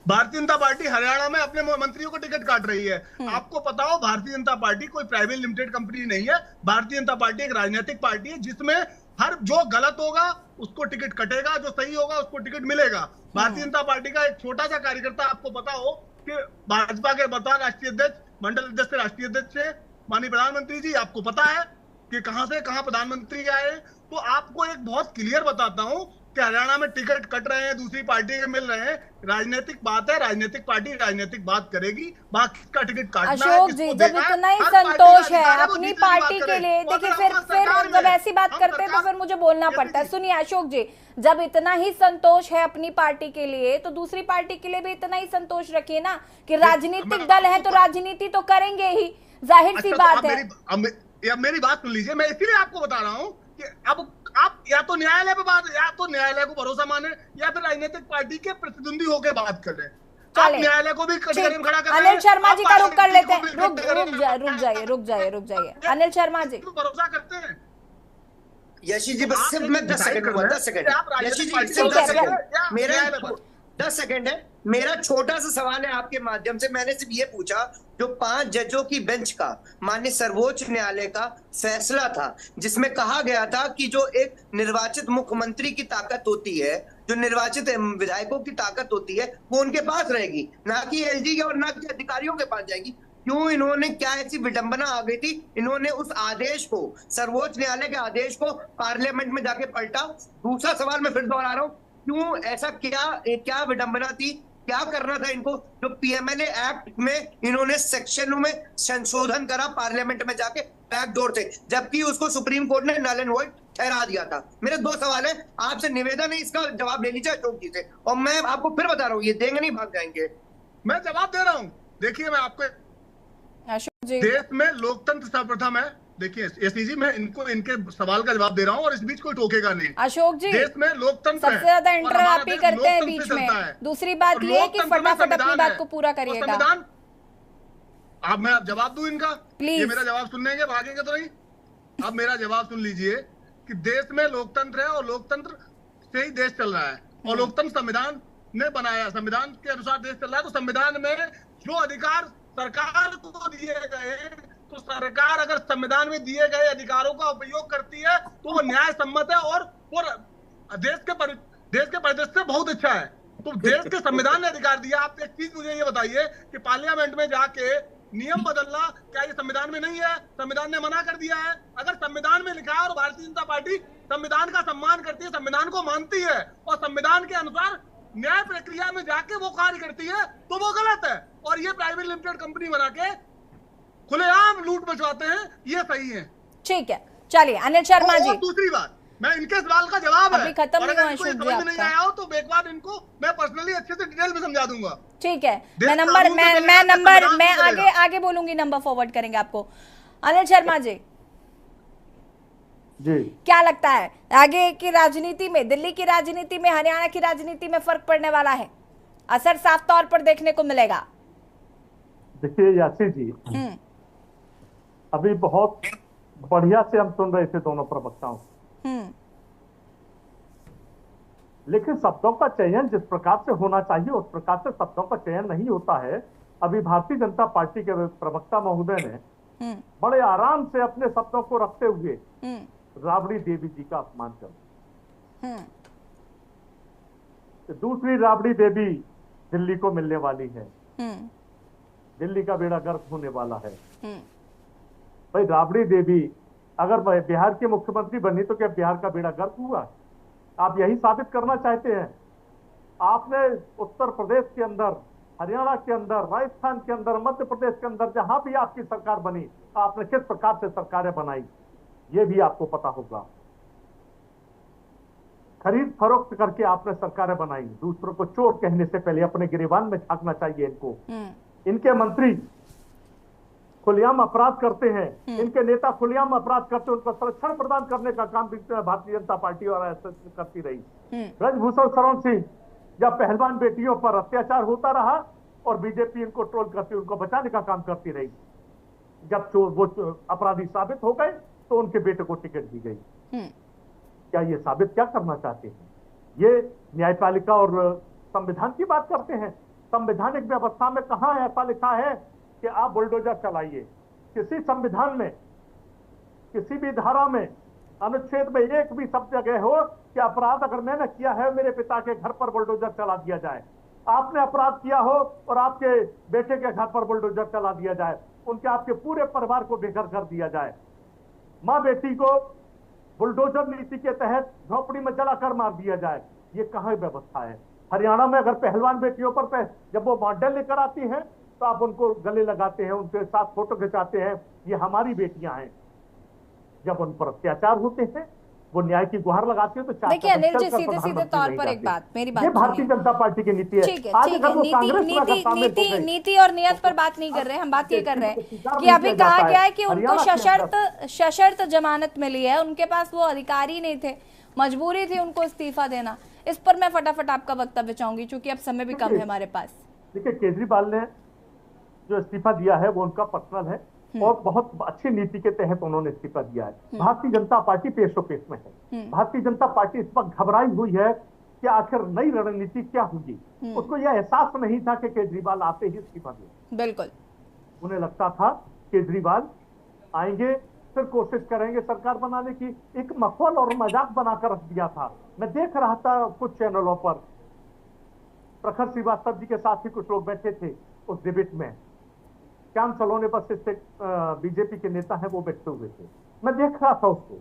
भारतीय जनता पार्टी हरियाणा में अपने मंत्रियों को टिकट काट रही है। आपको पता हो, भारतीय जनता पार्टी कोई प्राइवेट लिमिटेड कंपनी नहीं है। भारतीय जनता पार्टी एक राजनीतिक पार्टी है जिसमें हर जो गलत होगा उसको टिकट कटेगा, जो सही होगा उसको टिकट मिलेगा। भारतीय जनता पार्टी का एक छोटा सा कार्यकर्ता, आपको पता हो कि भाजपा के वर्तमान राष्ट्रीय अध्यक्ष, मंडल अध्यक्ष से राष्ट्रीय अध्यक्ष है माननीय प्रधानमंत्री जी, आपको पता है कि कहां से कहां प्रधानमंत्री आए। तो आपको एक बहुत क्लियर बताता हूं कि हरियाणा में टिकट कट रहे हैं, दूसरी पार्टी के मिल रहे हैं, राजनीतिक बात है, राजनीतिक पार्टी राजनीतिक बात करेगी, बाकी का टिकट काटना अशोक जी, जब इतना ही संतोष है अपनी पार्टी के लिए, देखिए फिर जब ऐसी बात करते हैं तो फिर मुझे बोलना पड़ता है। सुनिए अशोक जी, जब इतना ही संतोष है अपनी पार्टी के लिए तो दूसरी पार्टी के लिए भी इतना ही संतोष रखिए ना, कि राजनीतिक दल है तो राजनीति तो करेंगे ही, जाहिर सी बात है। मेरी बात सुन लीजिए, मैं इसीलिए आपको बता रहा हूँ कि अब आप या तो न्यायालय पे बात, या तो न्यायालय को भरोसा माने, या फिर राजनीतिक पार्टी के प्रतिद्वंदी होकर बात करें। आप न्यायालय को भी कटघरे में खड़ा कर, अनिल शर्मा जी का रुख कर लेते हैं। रुक जाइए अनिल शर्मा जी, भरोसा करते हैं। यशी जी बस सिर्फ मैं 10 सेकंड यशी जी सिर्फ 10 सेकंड, मेरा 10 सेकंड है। मेरा छोटा सा सवाल है आपके माध्यम से, मैंने सिर्फ ये पूछा, जो 5 जजों की बेंच का माननीय सर्वोच्च न्यायालय का फैसला था जिसमें कहा गया था कि जो एक निर्वाचित मुख्यमंत्री की ताकत होती है, जो निर्वाचित विधायकों की ताकत होती है, वो उनके पास रहेगी, ना कि एलजी और ना कि अधिकारियों के पास जाएगी। क्यों इन्होंने, क्या ऐसी विडंबना आ गई थी, इन्होंने उस आदेश को, सर्वोच्च न्यायालय के आदेश को पार्लियामेंट में जाके पलटा? दूसरा सवाल मैं फिर दोहरा रहा हूँ, क्यों ऐसा, क्या विडंबना थी, क्या करना था इनको, जो पीएमएलए एक्ट में इन्होंने सेक्शनों में संशोधन करा पार्लियामेंट में जाके बैकडोर से, जबकि उसको सुप्रीम कोर्ट ने नल एंड वॉइड ठहरा दिया था। मेरे 2 सवाल है, आपसे निवेदन है इसका जवाब ले लीजिए अशोक जी से, और मैं आपको फिर बता रहा हूँ, ये देंगे नहीं, भाग जाएंगे। मैं जवाब दे रहा हूँ। देखिए, मैं आपको, अशोक जी, देश में लोकतंत्र सर्वप्रथम है। देखिए एसपी जी, मैं इनके सवाल का जवाब दे रहा हूँ और इस बीच कोई टोकेगा नहीं। अशोक जी, देश में लोकतंत्र सबसे ज्यादा इंटर आप ही करते हैं बीच में। दूसरी बात ये कि फटाफट अपनी बात को पूरा करिएगा। संविधान, अब मैं जवाब दूं इनका, प्लीज। ये मेरा जवाब सुनने के भागेंगे तो नहीं। अब मेरा जवाब सुन लीजिए कि देश में लोकतंत्र है और लोकतंत्र से ही देश चल रहा है, और लोकतंत्र संविधान ने बनाया, संविधान के अनुसार देश चल रहा है। तो संविधान में जो अधिकार सरकार को दिए गए, तो सरकार अगर संविधान में दिए गए अधिकारों का उपयोग करती है तो वो न्याय सम्मत है और वो देश के परिदृश्य से बहुत अच्छा है। तो देश के संविधान ने अधिकार दिया। आप एक चीज मुझे ये बताइए कि पार्लियामेंट में जाके नियम बदलना क्या ये संविधान में नहीं है? संविधान ने मना कर दिया है। अगर संविधान में लिखा है और भारतीय जनता पार्टी संविधान का सम्मान करती है, संविधान को मानती है और संविधान के अनुसार न्याय प्रक्रिया में जाके वो कार्य करती है, तो वो गलत है। और ये प्राइवेट लिमिटेड कंपनी बना के खुलेआम लूट मचवाते हैं, ये सही है। ठीक है, चलिए अनिल शर्मा जी। दूसरी बात, मैं इनके सवाल का जवाब है। अभी खत्म और नहीं अगर हुआ इनको ये अशोक जी समझ में नहीं आपका। आया हो तो एक बार इनको मैं पर्सनली अच्छे से डिटेल में समझा दूंगा। ठीक है, देश मैं नंबर कानून से चलेगा, मैं नंबर संविधान मैं से आगे चलेगा। आगे बोलूंगी, नंबर फॉरवर्ड करेंगे आपको। अनिल शर्मा जी, जी क्या लगता है आगे की राजनीति में, दिल्ली की राजनीति में, हरियाणा की राजनीति में फर्क पड़ने वाला है? असर साफ तौर पर देखने को मिलेगा? देखिए यासी जी, अभी बहुत बढ़िया से हम सुन रहे थे दोनों प्रवक्ताओं को, लेकिन शब्दों का चयन जिस प्रकार से होना चाहिए उस प्रकार से शब्दों का चयन नहीं होता है। अभी भारतीय जनता पार्टी के प्रवक्ता महोदय ने बड़े आराम से अपने शब्दों को रखते हुए राबड़ी देवी जी का अपमान कर, दूसरी राबड़ी देवी दिल्ली को मिलने वाली है, दिल्ली का बेड़ा गर्क होने वाला है। भाई राबड़ी देवी अगर बिहार के मुख्यमंत्री बनी तो क्या बिहार का बेड़ा गर्क हुआ? आप यही साबित करना चाहते हैं? आपने उत्तर प्रदेश के अंदर, हरियाणा के अंदर, राजस्थान के अंदर, मध्य प्रदेश के अंदर जहां भी आपकी सरकार बनी, आपने किस प्रकार से सरकारें बनाई ये भी आपको पता होगा। खरीद फरोख्त करके आपने सरकारें बनाई। दूसरों को चोर कहने से पहले अपने गिरेबान में झांकना चाहिए इनको। इनके मंत्री खुलेआम अपराध करते हैं, इनके नेता खुलेआम अपराध करते हैं, उनको संरक्षण प्रदान करने का काम भी भारतीय जनता पार्टी और आरएसएस करती रही। ब्रजभूषण शरण सिंह जब पहलवान बेटियों पर अत्याचार होता रहा और बीजेपी इनको ट्रोल करती, उनको बचाने का काम करती रही। जब चोर वो अपराधी साबित हो गए तो उनके बेटे को टिकट दी गई। क्या ये साबित क्या करना चाहते हैं? ये न्यायपालिका और संविधान की बात करते हैं। संवैधानिक व्यवस्था में कहां ऐसा लिखा है कि आप बुलडोजर चलाइए? किसी संविधान में, किसी भी धारा में, अनुच्छेद में एक भी शब्द जगह हो कि अपराध अगर मैंने किया है मेरे पिता के घर पर बुलडोजर चला दिया जाए, आपने अपराध किया हो और आपके बेटे के घर पर बुलडोजर चला दिया जाए, उनके आपके पूरे परिवार को बेघर कर दिया जाए, माँ बेटी को बुलडोजर नीति के तहत झोपड़ी में जलाकर मार दिया जाए, ये कहाँ व्यवस्था है? हरियाणा में अगर पहलवान बेटियों पर जब वो मॉडल लेकर आती हैं तो आप उनको गले लगाते हैं, उनके साथ फोटो खिंचाते हैं, ये हमारी बेटियां हैं। जब उन पर अत्याचार होते हैं वो न्याय की गुहार लगाते हैं तो देखिए अनिल जी, सीधे सीधे तौर पर एक बात, मेरी बात, ये भारतीय जनता पार्टी की नीति है। ठीक है, नीति और नियत पर बात नहीं कर रहे हैं हम। बात ये कर रहे हैं कि अभी कहा गया है कि उनको सशर्त जमानत मिली है, उनके पास वो अधिकारी नहीं थे, मजबूरी थी उनको इस्तीफा देना। इस पर मैं फटाफट आपका वक्तव्य चाहूंगी क्योंकि अब समय भी कम है हमारे पास। देखिए केजरीवाल ने जो इस्तीफा दिया है वो उनका पर्सनल है और बहुत अच्छी नीति के तहत उन्होंने इस्तीफा दिया है। भारतीय जनता पार्टी पेशो पेश में है। भारतीय जनता पार्टी इस वक्त घबराई हुई है कि आखिर नई रणनीति क्या होगी। उसको यह एहसास नहीं था कि केजरीवाल आते ही इस्तीफा दिया। बिल्कुल, उन्हें लगता था केजरीवाल आएंगे फिर कोशिश करेंगे सरकार बनाने की। एक मखौल और मजाक बनाकर रख दिया था। मैं देख रहा था कुछ चैनलों पर, प्रखर श्रीवास्तव जी के साथ ही कुछ लोग बैठे थे उस डिबेट में। श्याम सलोने बस से बीजेपी के नेता हैं वो बैठे हुए थे, मैं देख रहा था उसको।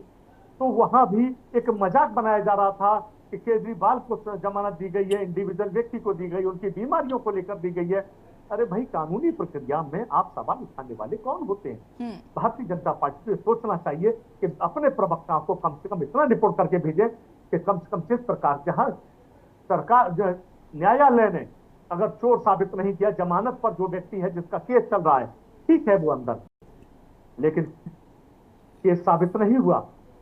तो वहां भी एक मजाक बनाया जा रहा था कि केजरीवाल को जमानत दी गई है, इंडिविजुअल व्यक्ति को दी गई, उनकी बीमारियों को लेकर दी गई है। अरे भाई, कानूनी प्रक्रिया में आप सवाल उठाने वाले कौन होते हैं? भारतीय जनता पार्टी को सोचना चाहिए कि अपने प्रवक्ताओं को कम से कम इतना रिपोर्ट करके भेजे कि कम से कम जिस प्रकार जहां सरकार न्यायालय ने अगर चोर साबित नहीं किया, जमानत पर जो व्यक्ति है जिसका केस चल रहा है, ठीक है वो अंदर, लेकिन केस साबित नहीं हुआ।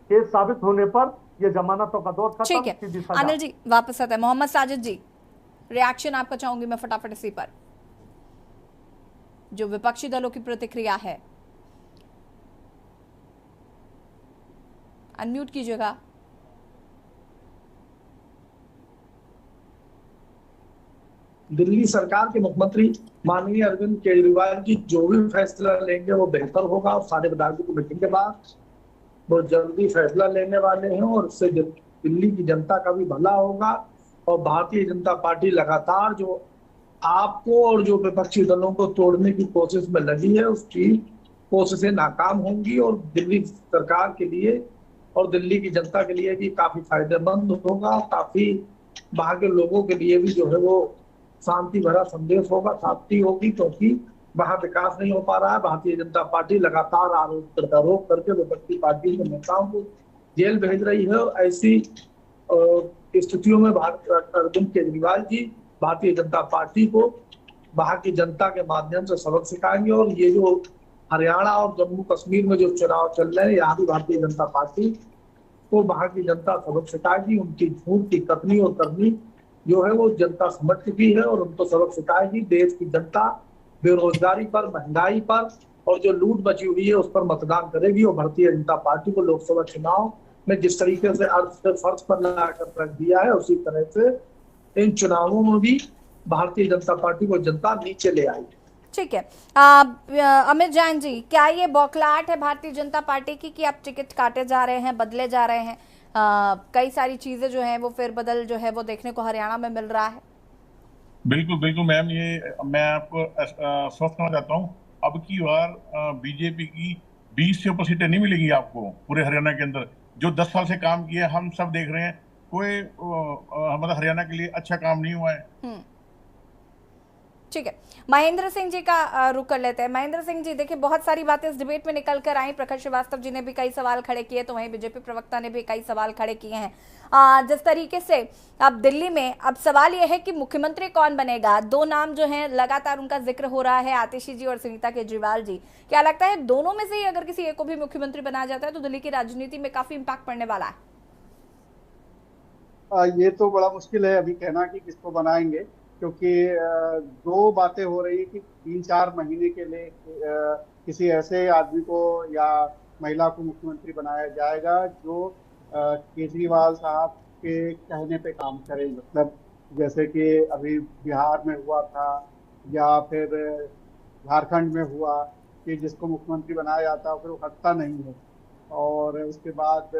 केस साबित होने पर यह जमानतों का दौर खत्म। ठीक है अनिल जी, वापस आते हैं। मोहम्मद साजिद जी, रिएक्शन आपका चाहूंगी मैं फटाफट इसी पर, जो विपक्षी दलों की प्रतिक्रिया है। अनम्यूट कीजिएगा। दिल्ली सरकार के मुख्यमंत्री माननीय अरविंद केजरीवाल जी जो भी फैसला लेंगे वो बेहतर होगा और सारे विधायकों की मीटिंग के बाद वो जल्दी फैसला लेने वाले हैं और उससे दिल्ली की जनता का भी भला होगा। और भारतीय जनता पार्टी लगातार जो आपको और जो विपक्षी दलों को तोड़ने की कोशिश में लगी है उसकी कोशिशें नाकाम होंगी और दिल्ली सरकार के लिए और दिल्ली की जनता के लिए भी काफी फायदेमंद होगा। काफी वहां के लोगों के लिए भी जो है वो शांति भरा संदेश होगा, शांति होगी, क्योंकि वहां विकास नहीं हो पा रहा है। भारतीय जनता पार्टी लगातार आरोप करके विपक्षी पार्टी के नेताओं को जेल भेज रही है। ऐसी स्थितियों में अरविंद केजरीवाल जी भारतीय जनता पार्टी को वहां की जनता के माध्यम से सबक सिखाएंगे। और ये जो हरियाणा और जम्मू कश्मीर में जो चुनाव चल रहे हैं, यहाँ भी भारतीय जनता पार्टी को वहां की जनता सबक सिखाएगी। उनकी झूठ की कथनी और करनी जो है वो जनता समझ चुकी है और उनको सबक सिखाएगी। देश की जनता बेरोजगारी पर, महंगाई पर और जो लूट बची हुई है उस पर मतदान करेगी। और भारतीय जनता पार्टी को लोकसभा चुनाव में जिस तरीके से अर्थ से फर्श पर लाकर रख दिया है, उसी तरह से इन चुनावों में भी भारतीय जनता पार्टी को जनता नीचे ले आई। ठीक है। अमित जैन जी, क्या ये बौखलाहट है भारतीय जनता पार्टी की कि आप टिकट काटे जा रहे हैं, बदले जा रहे हैं? कई सारी चीजें जो हैं वो फिर बदल जो है वो देखने को हरियाणा में मिल रहा है। बिल्कुल बिल्कुल मैम, ये मैं आपको स्पष्ट करना चाहता हूँ। अब की बार बीजेपी की 20 से ऊपर सीटें नहीं मिलेगी आपको पूरे हरियाणा के अंदर। जो 10 साल से काम किया हम सब देख रहे हैं, कोई मतलब हरियाणा के लिए अच्छा काम नहीं हुआ है। ठीक है, महेंद्र सिंह जी का रुख कर लेते हैं। महेंद्र सिंह जी, देखिए बहुत सारी बातें इस डिबेट में निकल कर आई। प्रखर श्रीवास्तव जी ने भी कई सवाल खड़े किए, तो वहीं बीजेपी प्रवक्ता ने भी कई सवाल खड़े किए हैं। जिस तरीके से अब दिल्ली में अब सवाल यह है कि मुख्यमंत्री कौन बनेगा। दो नाम जो हैं लगातार उनका जिक्र हो रहा है, आतिशी जी और सुनीता केजरीवाल जी। क्या लगता है दोनों में से अगर किसी एक को भी मुख्यमंत्री बनाया जाता है तो दिल्ली की राजनीति में काफी इम्पैक्ट पड़ने वाला है? ये तो बड़ा मुश्किल है अभी कहना कि किसको बनाएंगे, क्योंकि दो बातें हो रही है कि 3-4 महीने के लिए किसी ऐसे आदमी को या महिला को मुख्यमंत्री बनाया जाएगा जो केजरीवाल साहब के कहने पे काम करे। मतलब जैसे कि अभी बिहार में हुआ था या फिर झारखंड में हुआ कि जिसको मुख्यमंत्री बनाया जाता है फिर वो हटता नहीं है और उसके बाद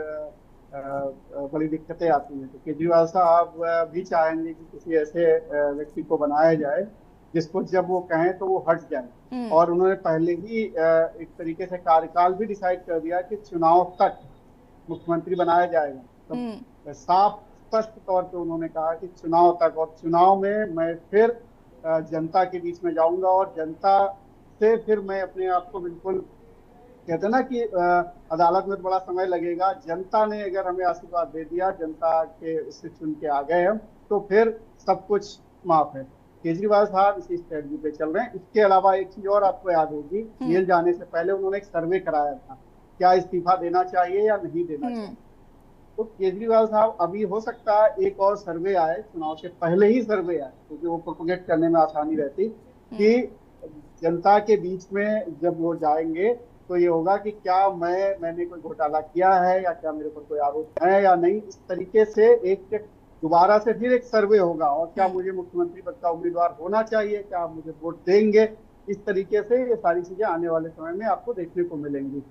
बड़ी दिक्कतें आती हैं। तो केजरीवाल साहब भी चाहेंगे कि किसी ऐसे व्यक्ति को बनाया जाए जिसको जब वो कहें तो वो हट जाए। और उन्होंने पहले ही एक तरीके से कार्यकाल भी डिसाइड कर दिया कि चुनाव तक मुख्यमंत्री बनाया जाएगा। तो साफ स्पष्ट तौर पे उन्होंने कहा कि चुनाव तक, और चुनाव में मैं फिर जनता के बीच में जाऊंगा और जनता से फिर मैं अपने आप को बिल्कुल, कहते हैं ना कि अदालत में तो बड़ा समय लगेगा, जनता ने अगर हमें आशीर्वाद दे दिया, जनता के उससे चुन के आ गए हम, तो फिर सब कुछ माफ है। केजरीवाल साहब इसी स्ट्रेटजी पे चल रहे हैं। इसके अलावा एक चीज और आपको याद होगी, जेल जाने से पहले उन्होंने एक सर्वे कराया था, क्या इस्तीफा देना चाहिए या नहीं देना चाहिए। तो केजरीवाल साहब अभी हो सकता है एक और सर्वे आए, चुनाव से पहले ही सर्वे आए, क्योंकि वो प्रोपोगेट करने में आसानी रहती कि जनता के बीच में जब वो जाएंगे तो ये होगा कि क्या मैंने कोई घोटाला किया है या क्या मेरे पर कोई आरोप है या नहीं। इस तरीके से एक दोबारा से फिर एक सर्वे होगा, और क्या मुझे मुख्यमंत्री पद का उम्मीदवार होना चाहिए, क्या आप मुझे वोट देंगे। इस तरीके से ये सारी चीजें आने वाले समय में आपको देखने को मिलेंगी।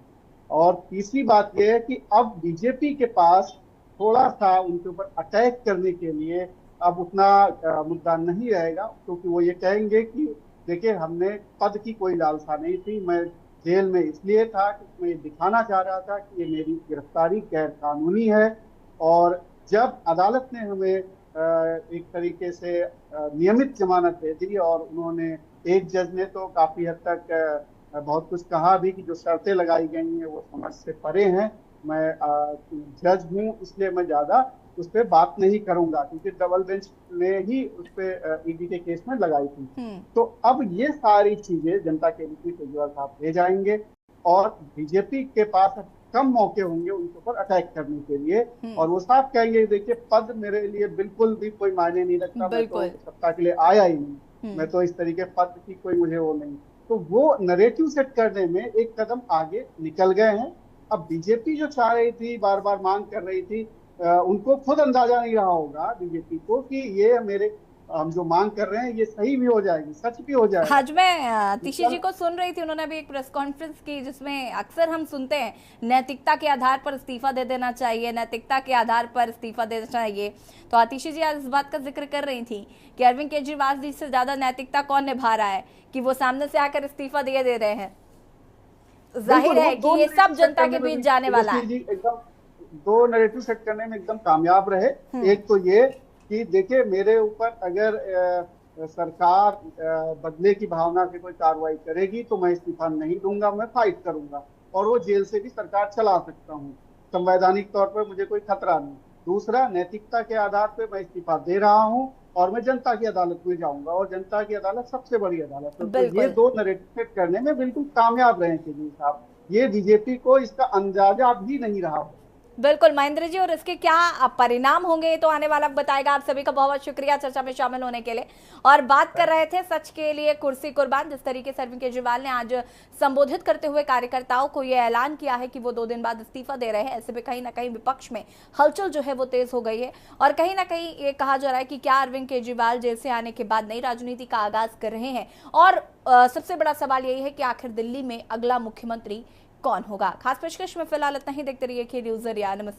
और तीसरी बात यह है कि अब बीजेपी के पास थोड़ा सा उनके ऊपर अटैक करने के लिए अब उतना मुद्दा नहीं रहेगा, क्योंकि वो ये कहेंगे कि देखिए हमने पद की कोई लालसा नहीं थी, मैं जेल में इसलिए था कि मैं ये दिखाना चाह रहा था कि ये मेरी गिरफ्तारी गैर कानूनी है। और जब अदालत ने हमें एक तरीके से नियमित जमानत दे दी, और उन्होंने, एक जज ने तो काफी हद तक बहुत कुछ कहा भी कि जो शर्तें लगाई गई हैं वो समझ से परे हैं। मैं जज हूँ इसलिए मैं ज्यादा उस पर बात नहीं करूंगा, क्योंकि डबल बेंच ने ही उस पर ईडी के केस में लगाई थी। तो अब ये सारी चीजें जनता के बीच में केजरीवाल साहब ले जाएंगे और बीजेपी के पास कम मौके होंगे उनके ऊपर अटैक करने के लिए। और वो साफ कहेंगे देखिए पद मेरे लिए बिल्कुल भी कोई मायने नहीं रखता, मैं तो सत्ता के लिए आया ही नहीं, मैं तो इस तरीके पद की कोई मुझे वो नहीं। तो वो नरेटिव सेट करने में एक कदम आगे निकल गए हैं। अब बीजेपी जो चाह रही थी, बार बार मांग कर रही थी, उनको खुद अंदाजा नहीं रहा होगा बीजेपी को कि ये हम जो मांग कर रहे हैं ये सही भी हो जाएगी, सच भी हो जाएगी। आज मैं आतिशी जी को सुन रही थी, उन्होंने भी एक प्रेस कॉन्फ्रेंस की जिसमें अक्सर हम सुनते हैं नैतिकता के आधार पर इस्तीफा दे देना चाहिए, नैतिकता के आधार पर इस्तीफा देना चाहिए। तो आतिशी जी आज इस बात का जिक्र कर रही थी कि अरविंद केजरीवाल जी से ज्यादा नैतिकता कौन निभा रहा है कि वो सामने से आकर इस्तीफा दे रहे हैं। जाहिर है कि ये सब जनता के बीच जाने वाला है। एकदम दो नैरेटिव सेट करने में एकदम कामयाब रहे। एक तो ये कि देखिए मेरे ऊपर अगर सरकार बदले की भावना से कोई कार्रवाई करेगी तो मैं इस्तीफा नहीं दूंगा, मैं फाइट करूंगा और वो जेल से भी सरकार चला सकता हूँ। संवैधानिक तौर पर मुझे कोई खतरा नहीं। दूसरा, नैतिकता के आधार पर मैं इस्तीफा दे रहा हूं और मैं जनता की अदालत में जाऊंगा, और जनता की अदालत सबसे बड़ी अदालत है। तो ये दो नैरेटिव सेट करने में बिल्कुल कामयाब रहे केजरी साहब। ये बीजेपी को इसका अंदाजा भी नहीं रहा। बिल्कुल महेंद्र जी, और इसके क्या परिणाम होंगे ये तो आने वाला बताएगा। आप सभी का बहुत बहुत शुक्रिया चर्चा में शामिल होने के लिए। और बात कर रहे थे सच के लिए कुर्सी कुर्बान, जिस तरीके से अरविंद केजरीवाल ने आज संबोधित करते हुए कार्यकर्ताओं को ये ऐलान किया है कि वो 2 दिन बाद इस्तीफा दे रहे हैं। ऐसे में कहीं ना कहीं विपक्ष में हलचल जो है वो तेज हो गई है और कहीं ना कहीं ये कहा जा रहा है कि क्या अरविंद केजरीवाल जेल से आने के बाद नई राजनीति का आगाज कर रहे हैं। और सबसे बड़ा सवाल यही है कि आखिर दिल्ली में अगला मुख्यमंत्री कौन होगा। खास पेशकश में फिलहाल इतना ही। देखते रहिए के न्यूज़ ज़रिया। नमस्कार।